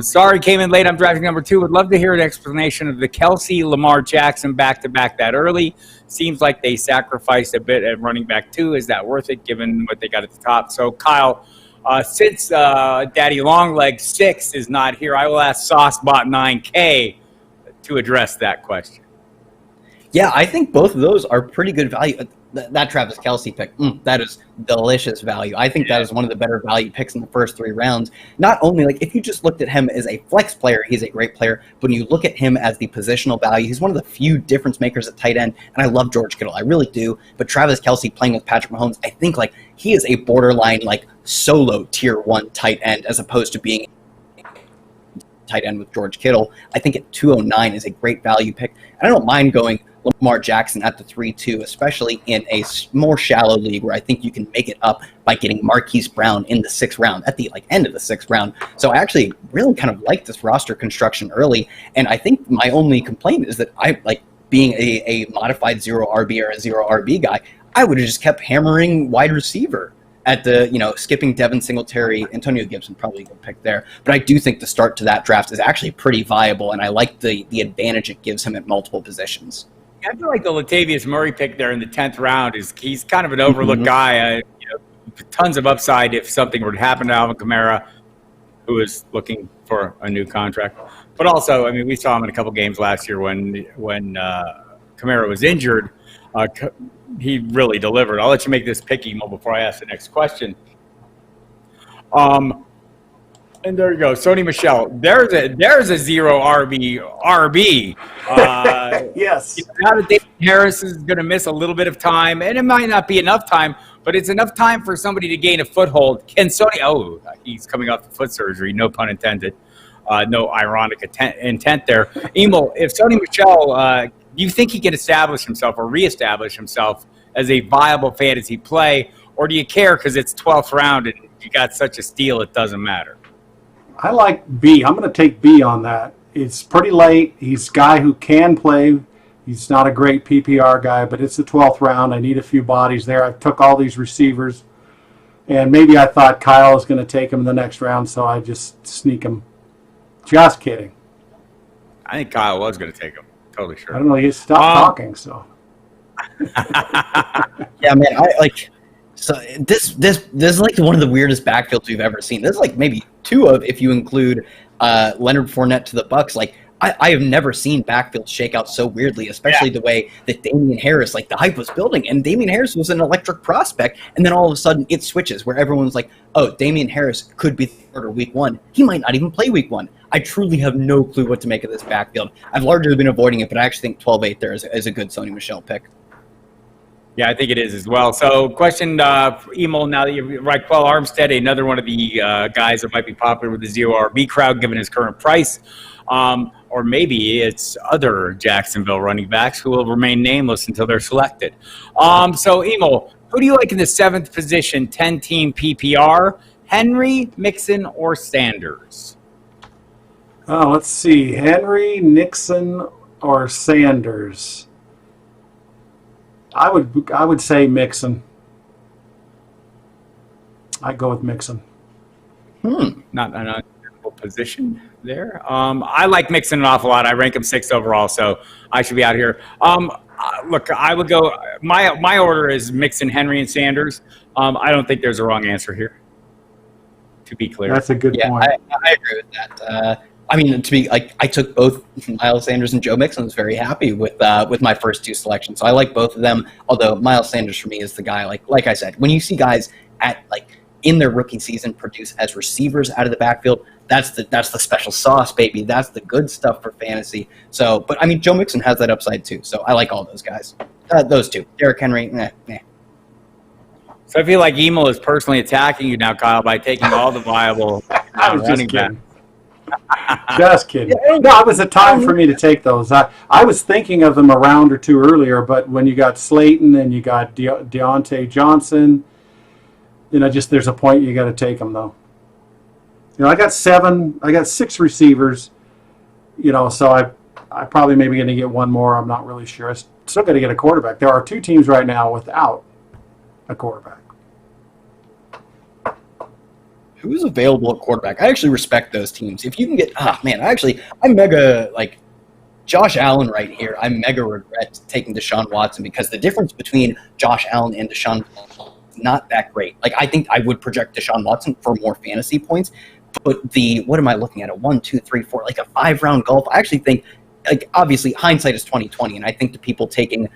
Sorry, came in late. I'm drafting number 2. Would love to hear an explanation of the Kelsey, Lamar Jackson back-to-back that early. Seems like they sacrificed a bit at running back 2. Is that worth it given what they got at the top? So, Kyle, since Daddy Longleg 6 is not here, I will ask Saucebot 9K to address that question. Yeah, I think both of those are pretty good value. that Travis Kelce pick, that is delicious value. I think that is one of the better value picks in the first 3 rounds. Not only, like, if you just looked at him as a flex player, he's a great player, but when you look at him as the positional value, he's one of the few difference makers at tight end, and I love George Kittle. I really do. But Travis Kelce playing with Patrick Mahomes, I think, like, he is a borderline, like, solo tier 1 tight end as opposed to being tight end with George Kittle. I think at 209 is a great value pick. And I don't mind going Lamar Jackson at the 3-2, especially in a more shallow league where I think you can make it up by getting Marquise Brown in the 6th round, at the end of the 6th round. So I actually really kind of like this roster construction early. And I think my only complaint is that I like being a modified 0 RB or a 0 RB guy, I would have just kept hammering wide receiver at the, skipping Devin Singletary. Antonio Gibson, probably a good pick there. But I do think the start to that draft is actually pretty viable, and I like the advantage it gives him at multiple positions. I feel like the Latavius Murray pick there in the 10th round he's kind of an overlooked guy. Tons of upside if something were to happen to Alvin Kamara, who is looking for a new contract. But also, I mean, we saw him in a couple games last year when Kamara was injured. He really delivered. I'll let you make this pick, Emil, before I ask the next question. And there you go, Sony Michel. There's a 0 RB. Yes. Now that David Harris is going to miss a little bit of time, and it might not be enough time, but it's enough time for somebody to gain a foothold. Can Sony? Oh, he's coming off the foot surgery. No pun intended. No ironic intent there. Emil, if Sony Michel, do you think he can establish himself or reestablish himself as a viable fantasy play, or do you care because it's 12th round and you got such a steal it doesn't matter? I like B. I'm going to take B on that. It's pretty late. He's a guy who can play. He's not a great PPR guy, but it's the 12th round. I need a few bodies there. I took all these receivers, and maybe I thought Kyle was going to take him in the next round, so I just sneak him. Just kidding. I think Kyle was going to take him. Totally sure. I don't know. He stopped talking, so. Yeah, man. So this is like one of the weirdest backfields we've ever seen. This is like maybe 2 of, if you include Leonard Fournette to the Bucks. Like I have never seen backfields shake out so weirdly, especially the way that Damian Harris, like the hype was building, and Damian Harris was an electric prospect, and then all of a sudden it switches where everyone's like, oh, Damian Harris could be third or week 1. He might not even play week 1. I truly have no clue what to make of this backfield. I've largely been avoiding it, but I actually think 12-8 there is a good Sony Michel pick. Yeah, I think it is as well. So question for Emil, now that you're right, Quell Armstead, another one of the guys that might be popular with the 0 RB crowd given his current price. Or maybe it's other Jacksonville running backs who will remain nameless until they're selected. So Emil, who do you like in the 7th position, 10-team PPR? Henry, Mixon, or Sanders? Oh, let's see. Henry, Nixon, or Sanders? I would say Mixon. I'd go with Mixon. Not an untenable position there. I like Mixon an awful lot. I rank him 6th overall, so I should be out here. Look, I would go. My order is Mixon, Henry, and Sanders. I don't think there's a wrong answer here. To be clear, that's a good point. I agree with that. I mean, to be like, I took both Miles Sanders and Joe Mixon. I was very happy with my first 2 selections. So I like both of them. Although Miles Sanders for me is the guy. Like I said, when you see guys in their rookie season produce as receivers out of the backfield, that's the special sauce, baby. That's the good stuff for fantasy. So, but I mean, Joe Mixon has that upside too. So I like all those guys. Those 2, Derrick Henry. So I feel like Emil is personally attacking you now, Kyle, by taking all the viable running backs. Just kidding. No, it was a time for me to take those. I was thinking of them a round or 2 earlier, but when you got Slayton and you got Deontay Johnson, just there's a point you got to take them though. I got 6 receivers. So I probably maybe going to get one more. I'm not really sure. I still got to get a quarterback. There are 2 teams right now without a quarterback. Who's available at quarterback? I actually respect those teams. If you can get, I'm mega, Josh Allen right here. I mega regret taking Deshaun Watson because the difference between Josh Allen and Deshaun Watson is not that great. I think I would project Deshaun Watson for more fantasy points, but what am I looking at? A 1, 2, 3, 4, a 5-round golf. I actually think, obviously hindsight is 20/20, and I think the people taking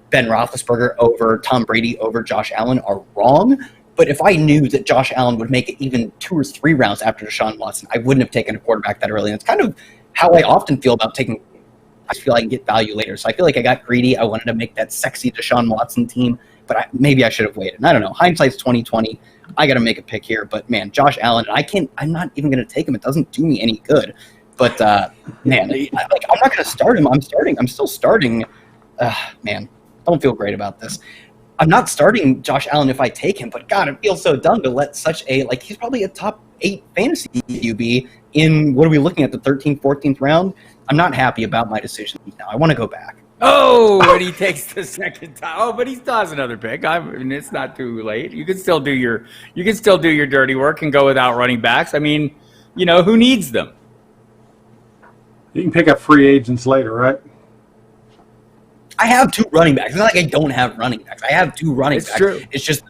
Ben Roethlisberger over Tom Brady over Josh Allen are wrong. But if I knew that Josh Allen would make it even 2 or 3 rounds after Deshaun Watson, I wouldn't have taken a quarterback that early. And it's kind of how I often feel about taking. I feel I can get value later. So I feel like I got greedy. I wanted to make that sexy Deshaun Watson team, but maybe I should have waited. I don't know. Hindsight's 20/20. I got to make a pick here, but man, Josh Allen, I'm not even going to take him. It doesn't do me any good. But man, I'm not going to start him. I'm still starting. Man, don't feel great about this. I'm not starting Josh Allen if I take him, but God, it feels so dumb to let such he's probably a top 8 fantasy QB in, what are we looking at, the 13th, 14th round? I'm not happy about my decision now. I want to go back. Oh, and he takes the second time. Oh, but he still has another pick. I mean, it's not too late. You can still do your dirty work and go without running backs. I mean, who needs them? You can pick up free agents later, right? I have 2 running backs. It's not like I don't have running backs. I have 2 running backs. True. It's just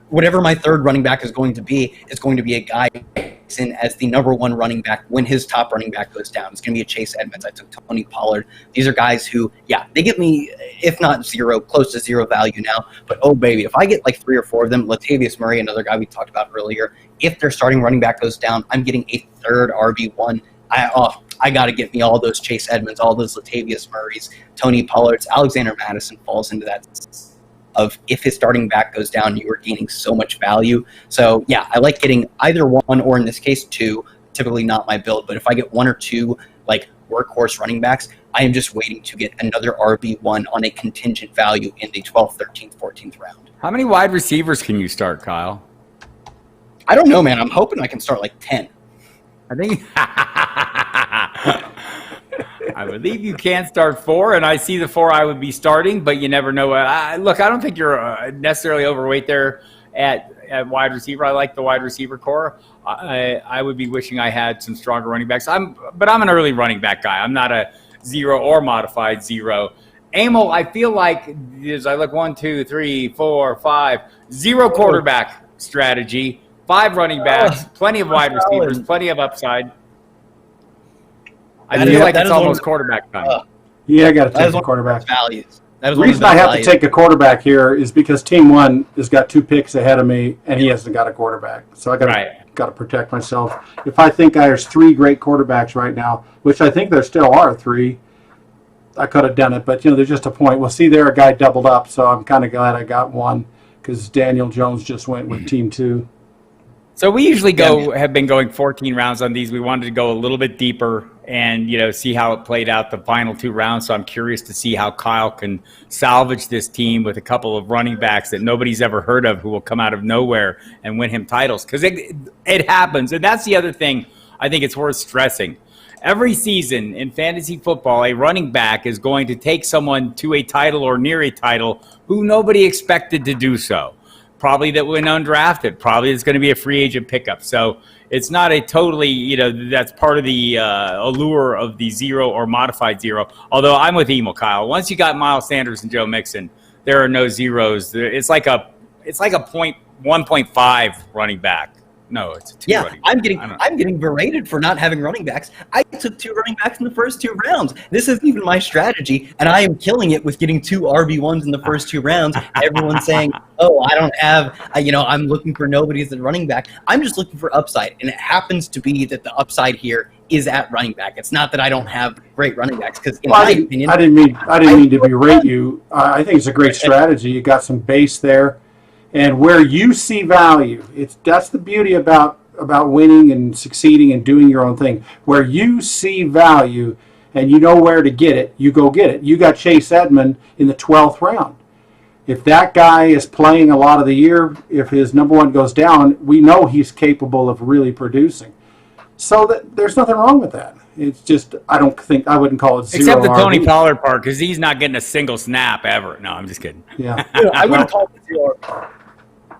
whatever my third running back is going to be a guy in as the number 1 running back when his top running back goes down. It's going to be a Chase Edmonds. I took Tony Pollard. These are guys who, they give me, if not 0, close to 0 value now. But, oh, baby, if I get like 3 or 4 of them, Latavius Murray, another guy we talked about earlier, if their starting running back goes down, I'm getting a third RB1. I got to get me all those Chase Edmonds, all those Latavius Murrays, Tony Pollards, Alexander Madison falls into that of if his starting back goes down, you are gaining so much value. So, I like getting either 1 or, in this case, 2. Typically not my build, but if I get 1 or 2, workhorse running backs, I am just waiting to get another RB1 on a contingent value in the 12th, 13th, 14th round. How many wide receivers can you start, Kyle? I don't know, man. I'm hoping I can start 10. I think I believe you can start 4, and I see the 4 I would be starting, but you never know. Look, I don't think you're necessarily overweight there at wide receiver. I like the wide receiver core. I would be wishing I had some stronger running backs. But I'm an early running back guy. I'm not a 0 or modified 0. Emil, I feel like as I look 1, 2, 3, 4, 5, 0 quarterback strategy. 5 running backs, plenty of wide receivers, plenty of upside. I feel like it's almost quarterback time. I got to take a quarterback. Values. The reason I have to take a quarterback here is because Team 1 has got 2 picks ahead of me, and he hasn't got a quarterback. So I got to protect myself. If I think there's 3 great quarterbacks right now, which I think there still are 3, I could have done it. But, there's just a point. Well, see, there a guy doubled up, so I'm kind of glad I got 1 because Daniel Jones just went with Team 2. So we usually have been going 14 rounds on these. We wanted to go a little bit deeper and, see how it played out the final 2 rounds. So I'm curious to see how Kyle can salvage this team with a couple of running backs that nobody's ever heard of who will come out of nowhere and win him titles. Because it happens. And that's the other thing I think it's worth stressing. Every season in fantasy football, a running back is going to take someone to a title or near a title who nobody expected to do so. Probably that went undrafted. Probably it's going to be a free agent pickup. So it's not a totally, that's part of the allure of the 0 or modified 0. Although I'm with Emil, Kyle. Once you got Miles Sanders and Joe Mixon, there are no zeros. It's like a 1.5 running back. No, it's a 2 running back. I'm getting berated for not having running backs. I took 2 running backs in the first 2 rounds. This isn't even my strategy, and I am killing it with getting 2 RB1s in the first 2 rounds. Everyone's saying, "Oh, I don't have," I'm looking for nobody as a running back. I'm just looking for upside, and it happens to be that the upside here is at running back. It's not that I don't have great running backs, because in my opinion, I didn't mean to berate you. I think it's a great strategy. You got some base there. And where you see value, that's the beauty about winning and succeeding and doing your own thing. Where you see value and you know where to get it, you go get it. You got Chase Edmonds in the 12th round. If that guy is playing a lot of the year, if his number 1 goes down, we know he's capable of really producing. So there's nothing wrong with that. It's just I wouldn't call it 0 except the RB. Tony Pollard part because he's not getting a single snap ever. No, I'm just kidding. Yeah, I wouldn't call it 0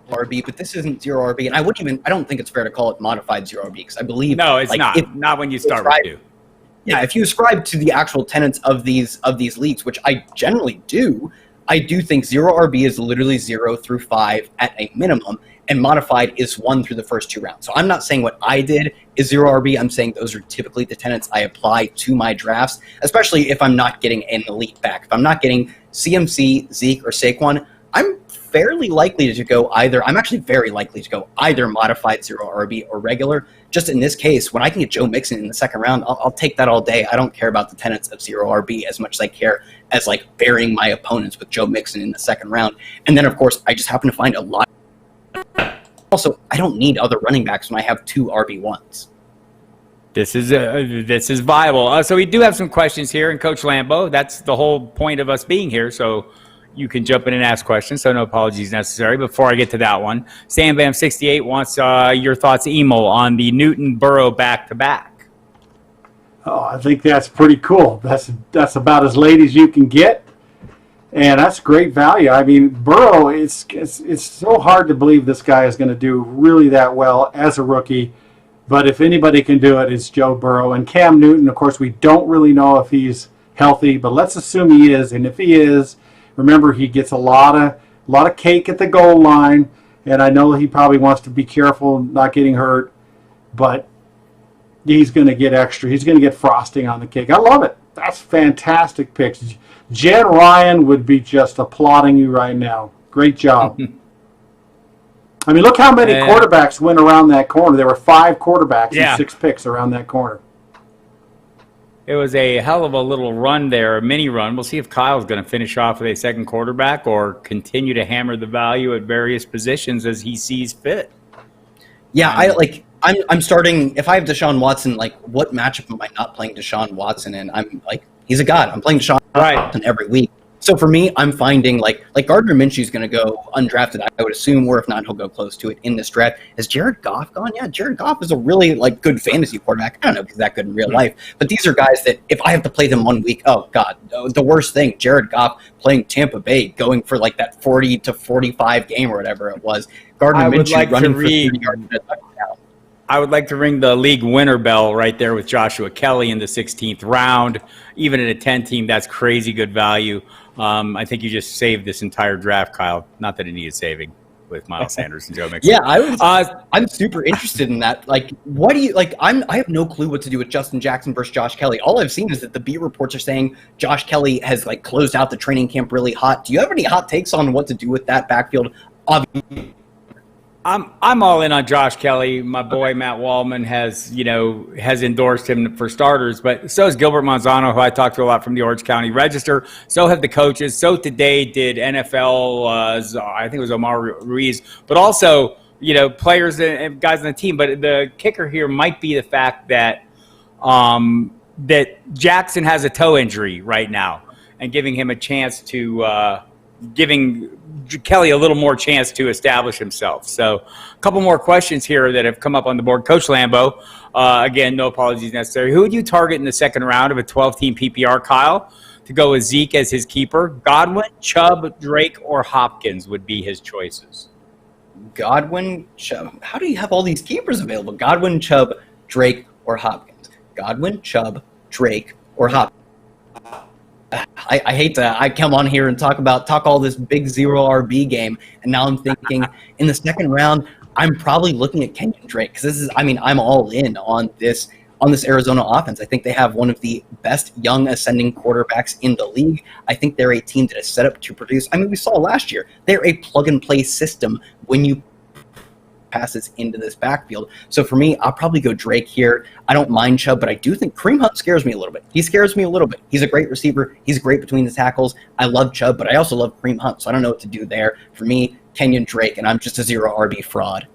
RB, but this isn't 0 RB, and I don't think it's fair to call it modified 0 RB because I believe it's not when you start with 2. Yeah, if you ascribe to the actual tenets of these leagues, which I generally do, I do think 0 RB is literally 0 through 5 at a minimum, and modified is 1 through the first 2 rounds. So I'm not saying what I did is 0 RB. I'm saying those are typically the tenets I apply to my drafts, especially if I'm not getting an elite back. If I'm not getting CMC, Zeke, or Saquon, I'm fairly likely to go either. I'm actually very likely to go either modified 0 RB or regular. Just in this case, when I can get Joe Mixon in the second round, I'll take that all day. I don't care about the tenets of 0 RB as much as I care as like burying my opponents with Joe Mixon in the second round. And then, of course, I just happen to find a lot. Also, I don't need other running backs when I have 2 RB1s. This is viable. So we do have some questions here, and Coach Lambo, that's the whole point of us being here. So you can jump in and ask questions, so no apologies necessary. Before I get to that one, Sam Bam 68 wants your thoughts, Emil, on the Newton Burrow back-to-back. Oh, I think that's pretty cool. That's about as late as you can get, and that's great value. I mean, Burrow, it's so hard to believe this guy is going to do really that well as a rookie, but if anybody can do it, it's Joe Burrow. And Cam Newton, of course, we don't really know if he's healthy, but let's assume he is, and if he is, remember, he gets a lot of cake at the goal line, and I know he probably wants to be careful not getting hurt, but he's going to get extra. He's going to get frosting on the cake. I love it. That's fantastic picks. Jen Ryan would be just applauding you right now. Great job. I mean, look how many quarterbacks went around that corner. There were 5 quarterbacks and 6 picks around that corner. It was a hell of a little run there, a mini run. We'll see if Kyle's going to finish off with a second quarterback or continue to hammer the value at various positions as he sees fit. Yeah, I'm starting. If I have Deshaun Watson, like, what matchup am I not playing Deshaun Watson in? I'm like, he's a god. I'm playing Deshaun Watson every week. So for me, I'm finding like Gardner Minshew's going to go undrafted, I would assume, or if not, he'll go close to it in this draft. Has Jared Goff gone? Yeah, Jared Goff is a really like good fantasy quarterback. I don't know if he's that good in real life, but these are guys that if I have to play them 1 week, oh god, the worst thing. Jared Goff playing Tampa Bay, going for like that 40 to 45 game or whatever it was. Gardner Minshew running for 30 yards at a touchdown. I would like to ring the league winner bell right there with Joshua Kelly in the 16th round. Even in a 10 team, that's crazy good value. I think you just saved this entire draft, Kyle. Not that it needed saving with Miles Sanders and Joe Mixon. Yeah, I'm super interested in that. Like, what do you like? I have no clue what to do with Justin Jackson versus Josh Kelly. All I've seen is that the beat reports are saying Josh Kelly has like closed out the training camp really hot. Do you have any hot takes on what to do with that backfield? Obviously, I'm all in on Josh Kelly. My boy Matt Wallman has endorsed him for starters, but so has Gilbert Manzano, who I talked to a lot from the Orange County Register. So have the coaches. So today did NFL. I think it was Omar Ruiz, but also players and guys on the team. But the kicker here might be the fact that that Jackson has a toe injury right now, and giving him a chance to giving Kelly a little more chance to establish himself. So a couple more questions here that have come up on the board. Coach Lambo, again, no apologies necessary. Who would you target in the second round of a 12-team PPR, Kyle, to go with Zeke as his keeper? Godwin, Chubb, Drake, or Hopkins would be his choices. Godwin, Chubb. How do you have all these keepers available? Godwin, Chubb, Drake, or Hopkins? Godwin, Chubb, Drake, or Hopkins? I hate to I come on here and talk all this big 0 RB game, and now I'm thinking in the second round I'm probably looking at Kenyan Drake because I'm all in on this Arizona offense. I think they have one of the best young ascending quarterbacks in the league. I think they're a team that is set up to produce. I mean, we saw last year they're a plug and play system when you passes into this backfield. So for me, I'll probably go Drake here. I don't mind Chubb, but I do think Kareem Hunt scares me a little bit. He scares me a little bit. He's a great receiver. He's great between the tackles. I love Chubb, but I also love Kareem Hunt, so I don't know what to do there. For me, Kenyan Drake, and I'm just a 0 RB fraud.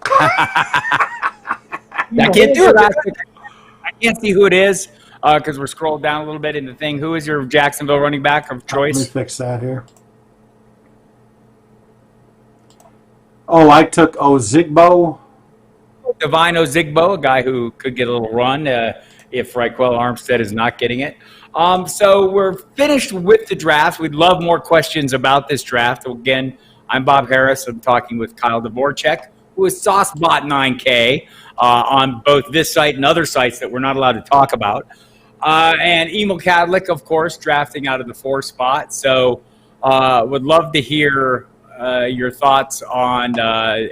I can't do it. I can't see who it is because we're scrolled down a little bit in the thing. Who is your Jacksonville running back of choice? Let me fix that here. Oh, I took Ozigbo. Divine Ozigbo, a guy who could get a little run if Raquel Armstead is not getting it. So we're finished with the draft. We'd love more questions about this draft. Again, I'm Bob Harris. I'm talking with Kyle Dvorchak, who is SauceBot 9K on both this site and other sites that we're not allowed to talk about. And Emil Kadlec, of course, drafting out of the 4 spot. So would love to hear your thoughts on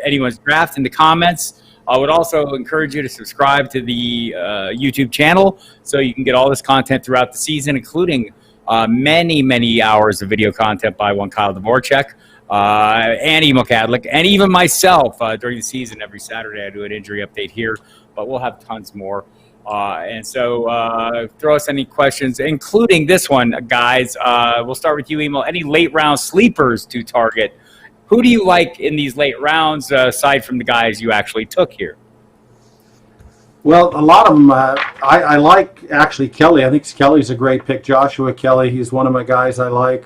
anyone's draft in the comments. I would also encourage you to subscribe to the YouTube channel so you can get all this content throughout the season, including many hours of video content by one Kyle Dvorchak, and Emil Kadlec, and even myself during the season. Every Saturday I do an injury update here, but we'll have tons more. And so throw us any questions, including this one, guys. We'll start with you, Emil. Any late round sleepers to target? Who do you like in these late rounds, aside from the guys you actually took here? Well, a lot of them, I like actually Kelly. I think Kelly's a great pick. Joshua Kelly, he's one of my guys I like.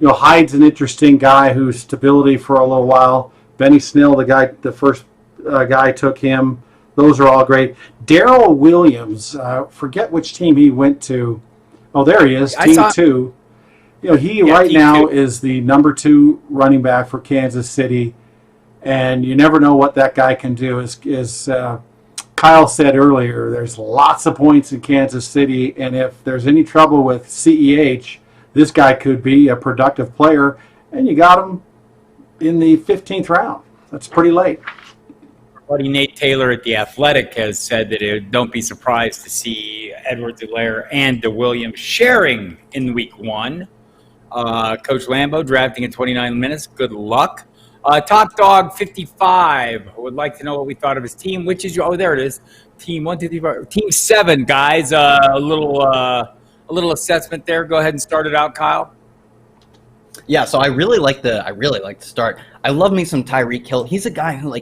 Hyde's an interesting guy who's stability for a little while. Benny Snell, the first guy took him. Those are all great. Darrell Williams, forget which team he went to. Oh, there he is, Team 2. He right now is the number 2 running back for Kansas City, and you never know what that guy can do. As Kyle said earlier, there's lots of points in Kansas City, and if there's any trouble with CEH, this guy could be a productive player, and you got him in the 15th round. That's pretty late. Buddy Nate Taylor at The Athletic has said that don't be surprised to see Edwards-Helaire and DeWilliams sharing in week 1. Coach Lambo drafting in 29 minutes. Good luck. Top Dog 55 would like to know what we thought of his team. Which is there it is. Team 1, 2, 3, 4. Team 7, guys. A little assessment there. Go ahead and start it out, Kyle. Yeah, so I really like the start. I love me some Tyreek Hill. He's a guy who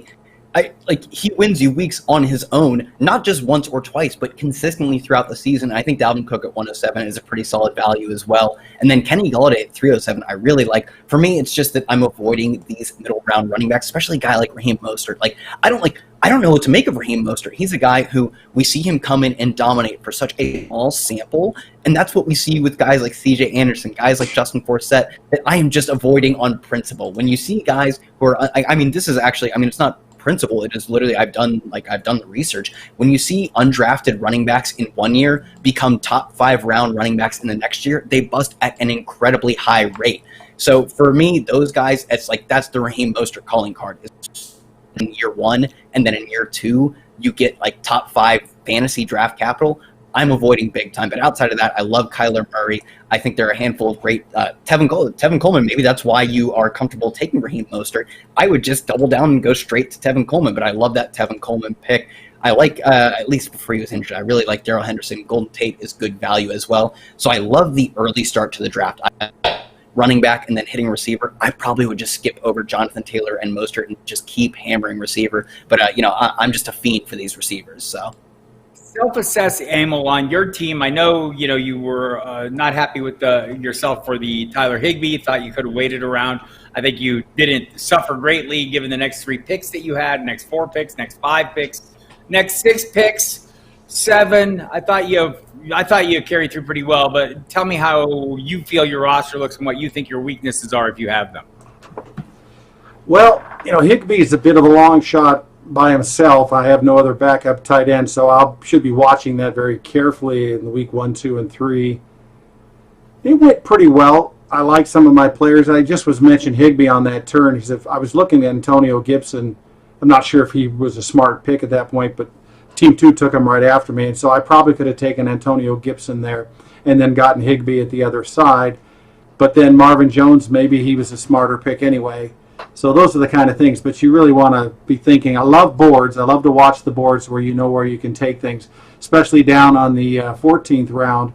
he wins you weeks on his own, not just once or twice, but consistently throughout the season. I think Dalvin Cook at 107 is a pretty solid value as well. And then Kenny Golladay at 307, I really like. For me, it's just that I'm avoiding these middle round running backs, especially a guy like Raheem Mostert. I don't know what to make of Raheem Mostert. He's a guy who we see him come in and dominate for such a small sample, and that's what we see with guys like CJ Anderson, guys like Justin Forsett, that I am just avoiding on principle. When you see guys who are, it's not principle, it is literally I've done the research. When you see undrafted running backs in one year become top 5 round running backs in the next year, they bust at an incredibly high rate. So for me, those guys, that's the Raheem Mostert calling card. In year 1, and then in year 2 you get top 5 fantasy draft capital. I'm avoiding big time, but outside of that, I love Kyler Murray. I think there are a handful of great Tevin Coleman. Maybe that's why you are comfortable taking Raheem Mostert. I would just double down and go straight to Tevin Coleman, but I love that Tevin Coleman pick. I like, at least before he was injured, I really like Darrell Henderson. Golden Tate is good value as well. So I love the early start to the draft. Running back and then hitting receiver, I probably would just skip over Jonathan Taylor and Mostert and just keep hammering receiver. But, I'm just a fiend for these receivers, so. Self-assess, Emil, on your team. I know, you were not happy with yourself for the Tyler Higbee. Thought you could have waited around. I think you didn't suffer greatly given the next 3 picks that you had, next 4 picks, next 5 picks, next 6 picks, 7. I thought you carried through pretty well, but tell me how you feel your roster looks and what you think your weaknesses are if you have them. Well, Higbee is a bit of a long shot by himself. I have no other backup tight end, so I should be watching that very carefully in the week 1, 2, and 3. It went pretty well. I like some of my players. I just was mentioned Higbee on that turn. I was looking at Antonio Gibson. I'm not sure if he was a smart pick at that point, but Team 2 took him right after me, and so I probably could have taken Antonio Gibson there and then gotten Higbee at the other side. But then Marvin Jones, maybe he was a smarter pick anyway. So those are the kind of things, but you really want to be thinking. I love boards. I love to watch the boards where you know where you can take things, especially down on the 14th round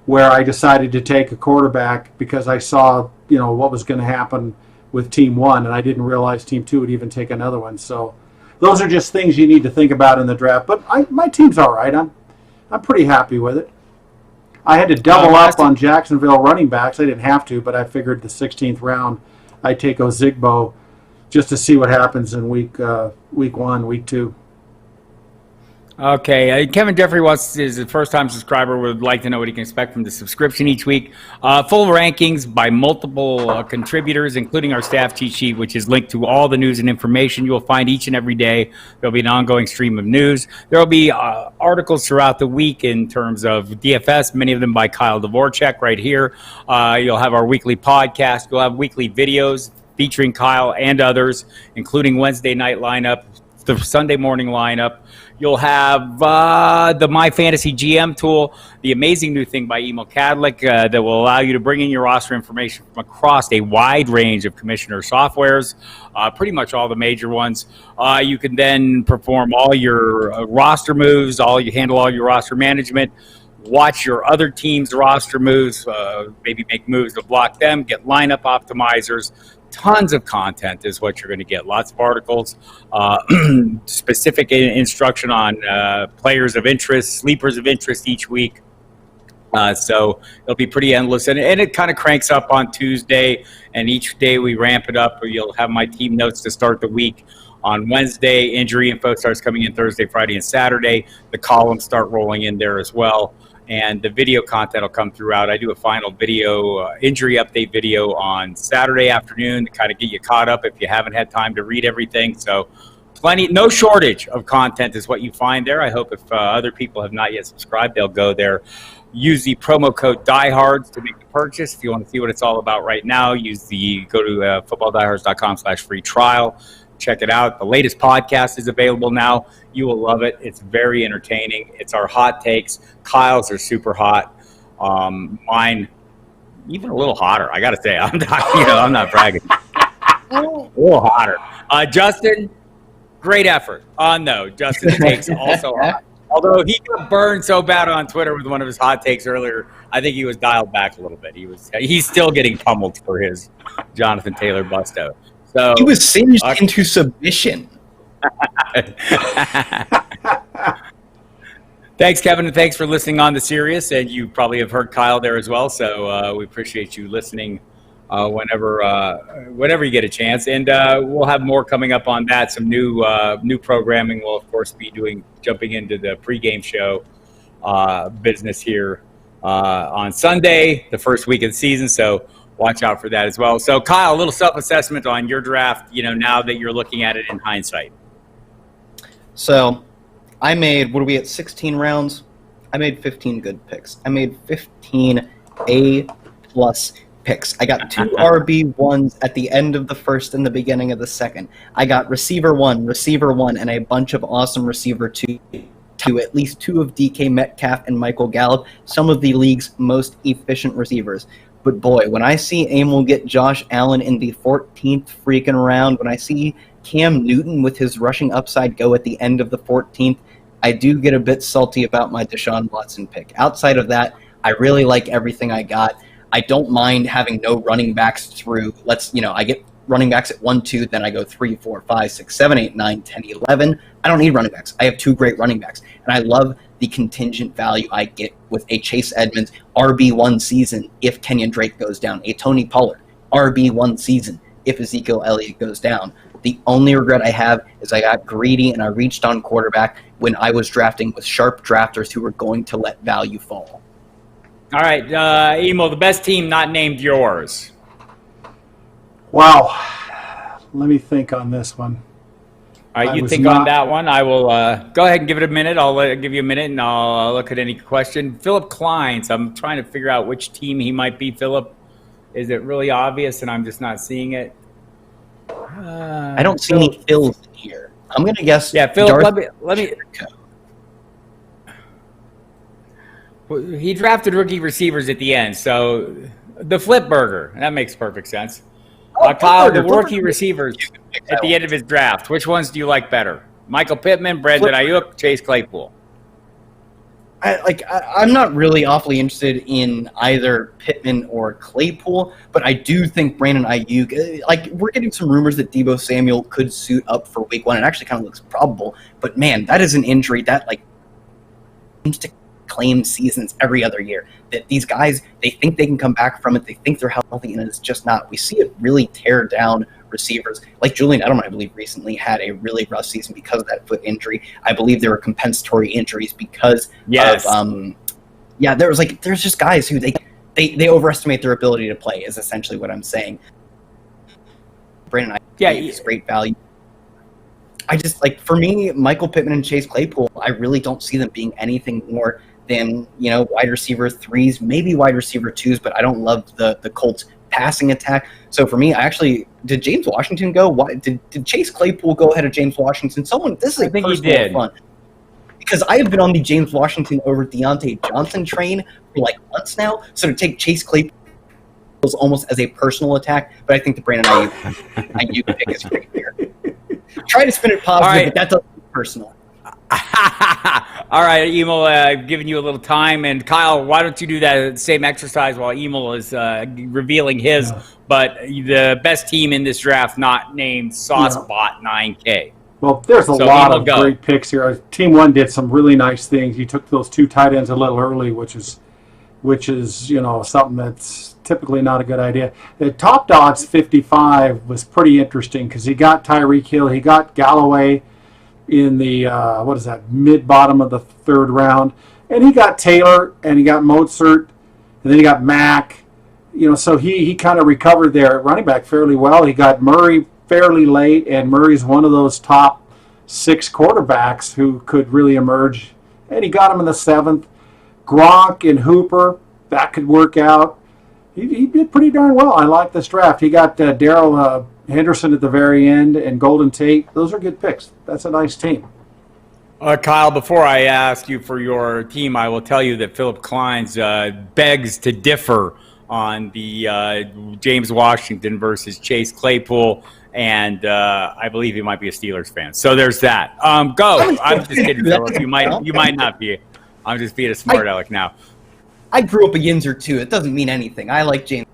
where I decided to take a quarterback because I saw, what was going to happen with Team 1, and I didn't realize Team 2 would even take another one. So those are just things you need to think about in the draft. But my team's all right. I'm pretty happy with it. I had to double up on Jacksonville running backs. I didn't have to, but I figured the 16th round I'd take Ozigbo just to see what happens in week 1, week 2. Okay, Kevin Jeffrey is a first-time subscriber, would like to know what he can expect from the subscription each week. Full rankings by multiple contributors, including our staff cheat sheet, which is linked to all the news and information you will find each and every day. There'll be an ongoing stream of news. There will be articles throughout the week in terms of DFS, many of them by Kyle Dvorchak right here. You'll have our weekly podcast. You'll have weekly videos featuring Kyle and others, including Wednesday night lineup, the Sunday morning lineup. You'll have the My Fantasy GM tool, the amazing new thing by Emil Kadlec that will allow you to bring in your roster information from across a wide range of commissioner softwares, pretty much all the major ones. You can then perform all your roster moves, handle all your roster management, watch your other team's roster moves, maybe make moves to block them, get lineup optimizers. Tons of content is what you're going to get. Lots of articles, specific instruction on players of interest, sleepers of interest each week. So it'll be pretty endless. And it kind of cranks up on Tuesday, and each day we ramp it up. You'll have my team notes to start the week. On Wednesday, injury info starts coming in Thursday, Friday, and Saturday. The columns start rolling in there as well. And the video content will come throughout. I do a final video, injury update video on Saturday afternoon to kind of get you caught up if you haven't had time to read everything. So no shortage of content is what you find there. I hope if other people have not yet subscribed, they'll go there. Use the promo code Diehards to make the purchase. If you want to see what it's all about right now, go to footballdiehards.com/free trial. Check it out. The latest podcast is available now. You will love it. It's very entertaining. It's our hot takes. Kyle's are super hot. Mine, even a little hotter. I got to say, I'm not bragging. A little hotter. Justin, great effort. No, Justin's takes also hot. Although he got burned so bad on Twitter with one of his hot takes earlier, I think he was dialed back a little bit. He's still getting pummeled for his Jonathan Taylor busto. So, he was singed into submission. Thanks, Kevin, and thanks for listening on to Sirius. And you probably have heard Kyle there as well. So we appreciate you listening whenever you get a chance. And we'll have more coming up on that. Some new programming. We'll of course be jumping into the pregame show business here on Sunday, the first week of the season. So watch out for that as well. So, Kyle, a little self-assessment on your draft, now that you're looking at it in hindsight. So, I made, what are we at, 16 rounds? I made 15 good picks. I made 15 A-plus picks. I got 2 RB1s at the end of the first and the beginning of the second. I got receiver 1, and a bunch of awesome receiver 2. At least 2 of DK Metcalf and Michael Gallup, some of the league's most efficient receivers. But boy, when I see Emil get Josh Allen in the 14th freaking round, when I see Cam Newton with his rushing upside go at the end of the 14th, I do get a bit salty about my Deshaun Watson pick. Outside of that, I really like everything I got. I don't mind having no running backs through, I get running backs at 1, 2, then I go 3, 4, 5, 6, 7, 8, 9, 10, 11. I don't need running backs. I have 2 great running backs. And I love the contingent value I get with a Chase Edmonds RB1 season if Kenyan Drake goes down, a Tony Pollard RB1 season if Ezekiel Elliott goes down. The only regret I have is I got greedy and I reached on quarterback when I was drafting with sharp drafters who were going to let value fall. All right, Emil, the best team not named yours. Wow. Let me think on this one. All right, you think on that one. I will go ahead and give it a minute. I'll give you a minute, and I'll look at any question. Philip Kleins, I'm trying to figure out which team he might be. Philip, is it really obvious, and I'm just not seeing it? I don't see any Phils in here. I'm going to guess. Yeah, Philip, let me. He drafted rookie receivers at the end, so the Flip Burger. That makes perfect sense. Kyle, the rookie receivers at the end of his draft, which ones do you like better? Michael Pittman, Brandon Ayuk, Chase Claypool. I'm not really awfully interested in either Pittman or Claypool, but I do think Brandon Ayuk, we're getting some rumors that Deebo Samuel could suit up for week 1. It actually kind of looks probable, but man, that is an injury that seems to claim seasons every other year. That these guys, they think they can come back from it, they think they're healthy, and it's just not. We see it really tear down receivers. Like Julian Edelman, I believe, recently had a really rough season because of that foot injury. I believe there were compensatory injuries because of there's just guys who they overestimate their ability to play is essentially what I'm saying. Brandon is great value. I just for me, Michael Pittman and Chase Claypool, I really don't see them being anything more than wide receiver 3s, maybe wide receiver 2s, but I don't love the Colts passing attack. So for me, did James Washington go? Why did Chase Claypool go ahead of James Washington? This is I think he personal did. fun. Because I have been on the James Washington over Deontay Johnson train for like months now. So to take Chase Claypool is almost as a personal attack, but I think the Brandon Ayuk pick is great here. Try to spin it positive, but that doesn't be personal. All right, Emil, I've given you a little time. And Kyle, why don't you do that same exercise while Emil is revealing his, but the best team in this draft not named SauceBot 9K. Well, there's a lot of great picks here. Team 1 did some really nice things. You took those 2 tight ends a little early, which is something that's typically not a good idea. The top odds 55 was pretty interesting because he got Tyreek Hill, he got Galloway in the mid-bottom of the 3rd round, and he got Taylor and he got Mozart, and then he got Mack. So he kind of recovered there at running back fairly well. He got Murray fairly late, and Murray's one of those top 6 quarterbacks who could really emerge, and he got him in the 7th. Gronk and Hooper, that could work out. He did pretty darn well. I like this draft. He got Darrell Henderson at the very end and Golden Tate. Those are good picks. That's a nice team. Kyle, before I ask you for your team, I will tell you that Philip Klein's begs to differ on the James Washington versus Chase Claypool, and I believe he might be a Steelers fan. So there's that. Go. I'm just kidding, Philip. You might not be. I'm just being a smart aleck now. I grew up a Yinzer too. It doesn't mean anything. I like James.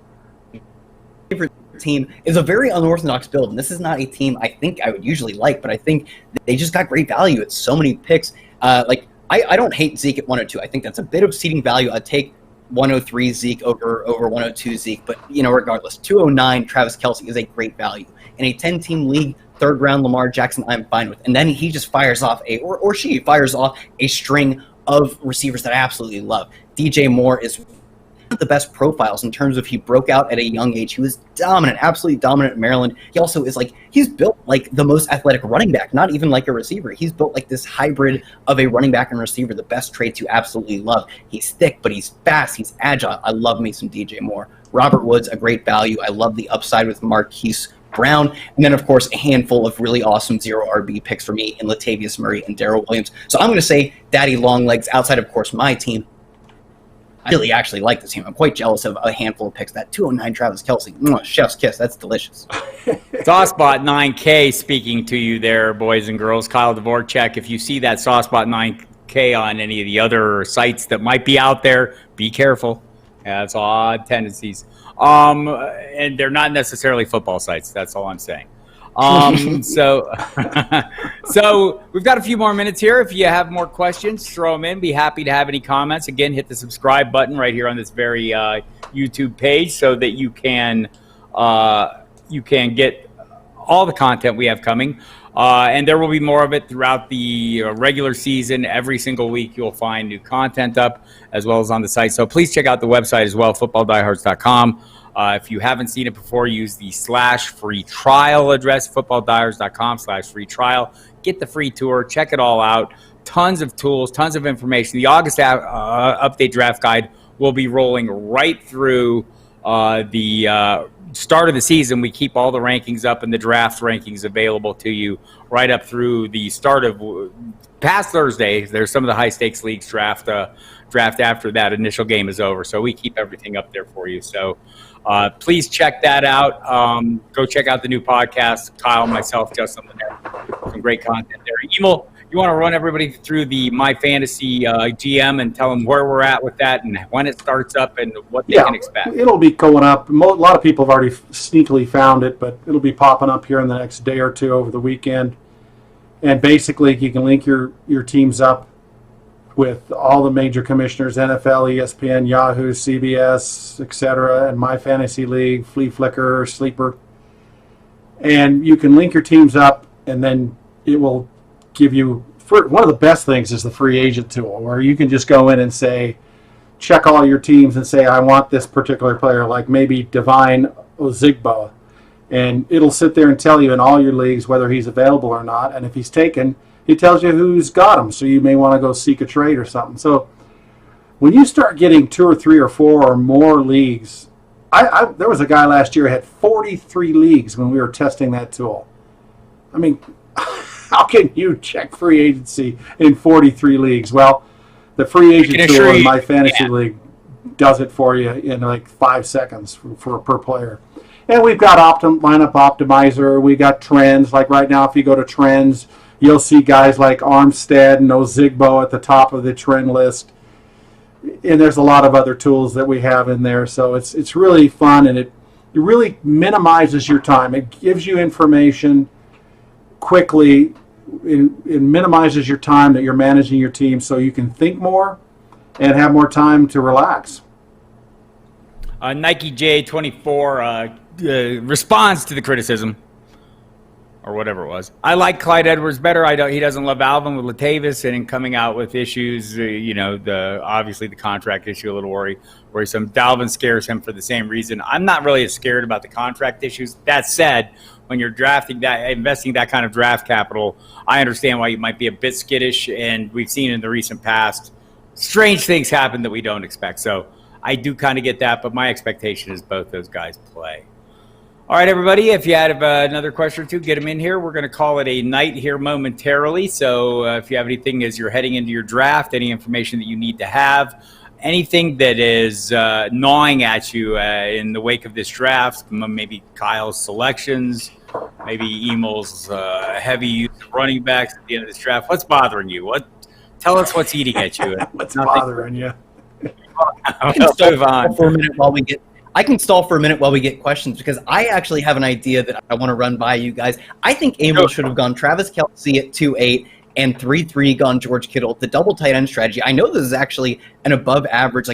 Favorite team is a very unorthodox build, and this is not a team I think I would usually like, but I think they just got great value at so many picks. I don't hate Zeke at 102. I think that's a bit of seeding value. I'd take 103 Zeke over 102 Zeke, but regardless, 209 Travis Kelce is a great value. In a 10-team league, 3rd round Lamar Jackson, I'm fine with. And then he just fires off she fires off a string of receivers that I absolutely love. DJ Moore is one of the best profiles in terms of he broke out at a young age. He was dominant, absolutely dominant in Maryland. He also is he's built like the most athletic running back, not even like a receiver. He's built like this hybrid of a running back and receiver, the best traits you absolutely love. He's thick, but he's fast, he's agile. I love me some DJ Moore. Robert Woods, a great value. I love the upside with Marquise Brown. And then, of course, a handful of really awesome 0 RB picks for me in Latavius Murray and Darrell Williams. So I'm going to say Daddy Longlegs, outside, of course, my team. I really actually like this team. I'm quite jealous of a handful of picks. That 209 Travis Kelce, chef's kiss. That's delicious. SauceBot 9K speaking to you there, boys and girls. Kyle Dvorchak, if you see that SauceBot 9K on any of the other sites that might be out there, be careful. That's odd tendencies. And they're not necessarily football sites. That's all I'm saying. So we've got a few more minutes here. If you have more questions, throw them in. Be happy to have any comments. Again, hit the subscribe button right here on this very YouTube page so that you can get all the content we have coming. And there will be more of it throughout the regular season. Every single week you'll find new content up as well as on the site. So please check out the website as well, footballdiehards.com. If you haven't seen it before, use the /free trial address, footballdiehards.com/free trial. Get the free tour. Check it all out. Tons of tools, tons of information. The August update draft guide will be rolling right through the start of the season. We keep all the rankings up and the draft rankings available to you right up through the start of past Thursday. There's some of the high stakes leagues draft after that initial game is over. So we keep everything up there for you. So please check that out. Go check out the new podcast. Kyle, myself, Justin Lynette. Some great content there. Emil, you want to run everybody through the My Fantasy GM and tell them where we're at with that and when it starts up and what they can expect? It'll be going up. A lot of people have already sneakily found it, but it'll be popping up here in the next day or two over the weekend. And basically, you can link your teams up with all the major commissioners, NFL, ESPN, Yahoo, CBS, etc., and My Fantasy League, Flea Flicker, Sleeper. And you can link your teams up, and then it will give you, one of the best things is the free agent tool, where you can just go in and say, check all your teams and say, I want this particular player, like maybe Divine Ozigbo. And it'll sit there and tell you in all your leagues whether he's available or not. And if he's taken, he tells you who's got him. So you may want to go seek a trade or something. So when you start getting 2 or 3 or 4 or more leagues There was a guy last year who had 43 leagues when we were testing that tool. I mean, how can you check free agency in 43 leagues? Well, the free agent tool in my fantasy league does it for you in like 5 seconds for per player. And we've got lineup optimizer. We got trends. Like right now, if you go to trends, you'll see guys like Armstead and Ozigbo at the top of the trend list. And there's a lot of other tools that we have in there. So it's really fun, and it really minimizes your time. It gives you information quickly. It minimizes your time that you're managing your team, so you can think more and have more time to relax. Nike J24 responds to the criticism, or whatever it was. I like Clyde Edwards better. He doesn't love Alvin with Latavius, and in coming out with issues, obviously the contract issue a little worrisome. Dalvin scares him for the same reason. I'm not really as scared about the contract issues. That said, when you're investing that kind of draft capital, I understand why you might be a bit skittish, and we've seen in the recent past strange things happen that we don't expect. So I do kind of get that, but my expectation is both those guys play. All right, everybody, if you have another question or two, get them in here. We're going to call it a night here momentarily. So if you have anything as you're heading into your draft, any information that you need to have, anything that is gnawing at you in the wake of this draft, maybe Kyle's selections, maybe Emil's heavy use of running backs at the end of this draft, what's bothering you? Tell us what's eating at you. What's bothering you? I can stall for a minute while we get questions, because I actually have an idea that I want to run by you guys. I think Emil should have gone Travis Kelce at 2.8 and 3.3 gone George Kittle. The double tight end strategy, I know this is actually an above average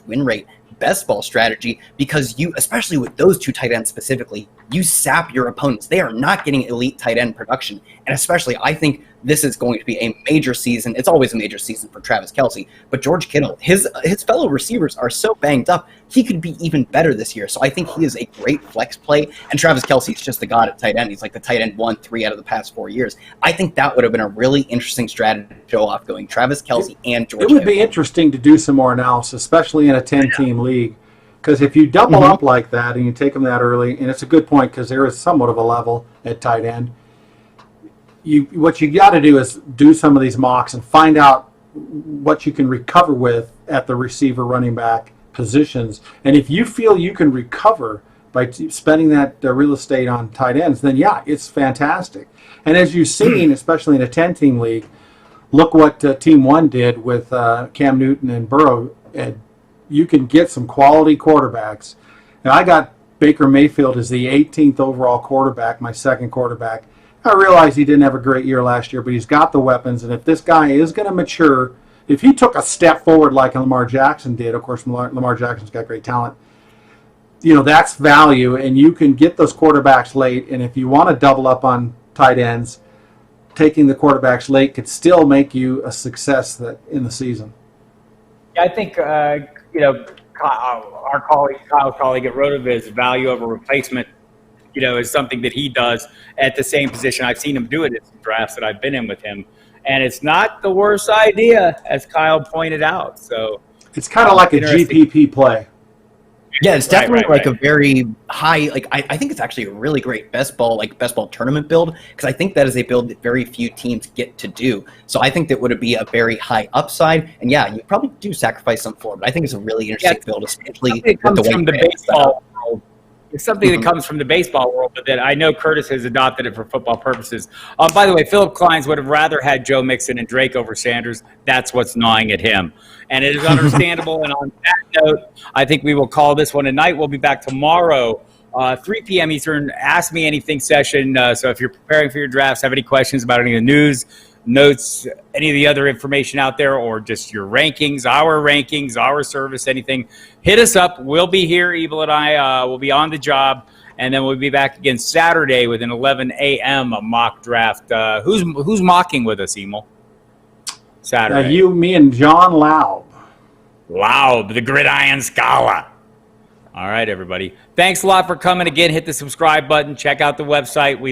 win rate best ball strategy, because you, especially with those two tight ends specifically, you sap your opponents. They are not getting elite tight end production. And especially, I think this is going to be a major season. It's always a major season for Travis Kelce. But George Kittle, his fellow receivers are so banged up, he could be even better this year. So I think he is a great flex play. And Travis Kelce is just the god at tight end. He's like the tight end 1-3 out of the past 4 years. I think that would have been a really interesting strategy to show off, going Travis Kelce and George Kittle. It would be interesting to do some more analysis, especially in a 10-team league. Because if you double up like that and you take them that early, and it's a good point because there is somewhat of a level at tight end, what you got to do is do some of these mocks and find out what you can recover with at the receiver, running back positions. And if you feel you can recover by spending that real estate on tight ends, then yeah, it's fantastic. And as you've seen, especially in a 10-team league, look what Team 1 did with Cam Newton and Burrow. And you can get some quality quarterbacks. Now, I got Baker Mayfield as the 18th overall quarterback, my second quarterback. I realize he didn't have a great year last year, but he's got the weapons. And if this guy is going to mature, if he took a step forward like Lamar Jackson did, of course, Lamar Jackson's got great talent, that's value. And you can get those quarterbacks late. And if you want to double up on tight ends, taking the quarterbacks late could still make you a success in the season. Yeah, I think, our Kyle's colleague at RotoViz, value over replacement, is something that he does at the same position. I've seen him do it in some drafts that I've been in with him. And it's not the worst idea, as Kyle pointed out. So it's kind of like a GPP play. Yeah, it's definitely a very high, I think it's actually a really great best ball tournament build, because I think that is a build that very few teams get to do. So I think that would be a very high upside. And yeah, you probably do sacrifice some for it, but I think it's a really interesting build, especially with the baseball world. It's something that comes from the baseball world, but that I know Curtis has adopted it for football purposes. By the way, Philip Kleins would have rather had Joe Mixon and Drake over Sanders. That's what's gnawing at him. And it is understandable. And on that note, I think we will call this one a night. We'll be back tomorrow, 3 p.m. Eastern. Ask Me Anything session. So if you're preparing for your drafts, have any questions about any of the news, notes, any of the other information out there, or just your rankings, our service, anything, hit us up. We'll be here. Emil and I will be on the job, and then we'll be back again Saturday with an 11 a.m. mock draft. Who's mocking with us, Emil? Saturday. You, me, and John Laub. Laub, the Gridiron Scholar. All right, everybody. Thanks a lot for coming again. Hit the subscribe button. Check out the website. We love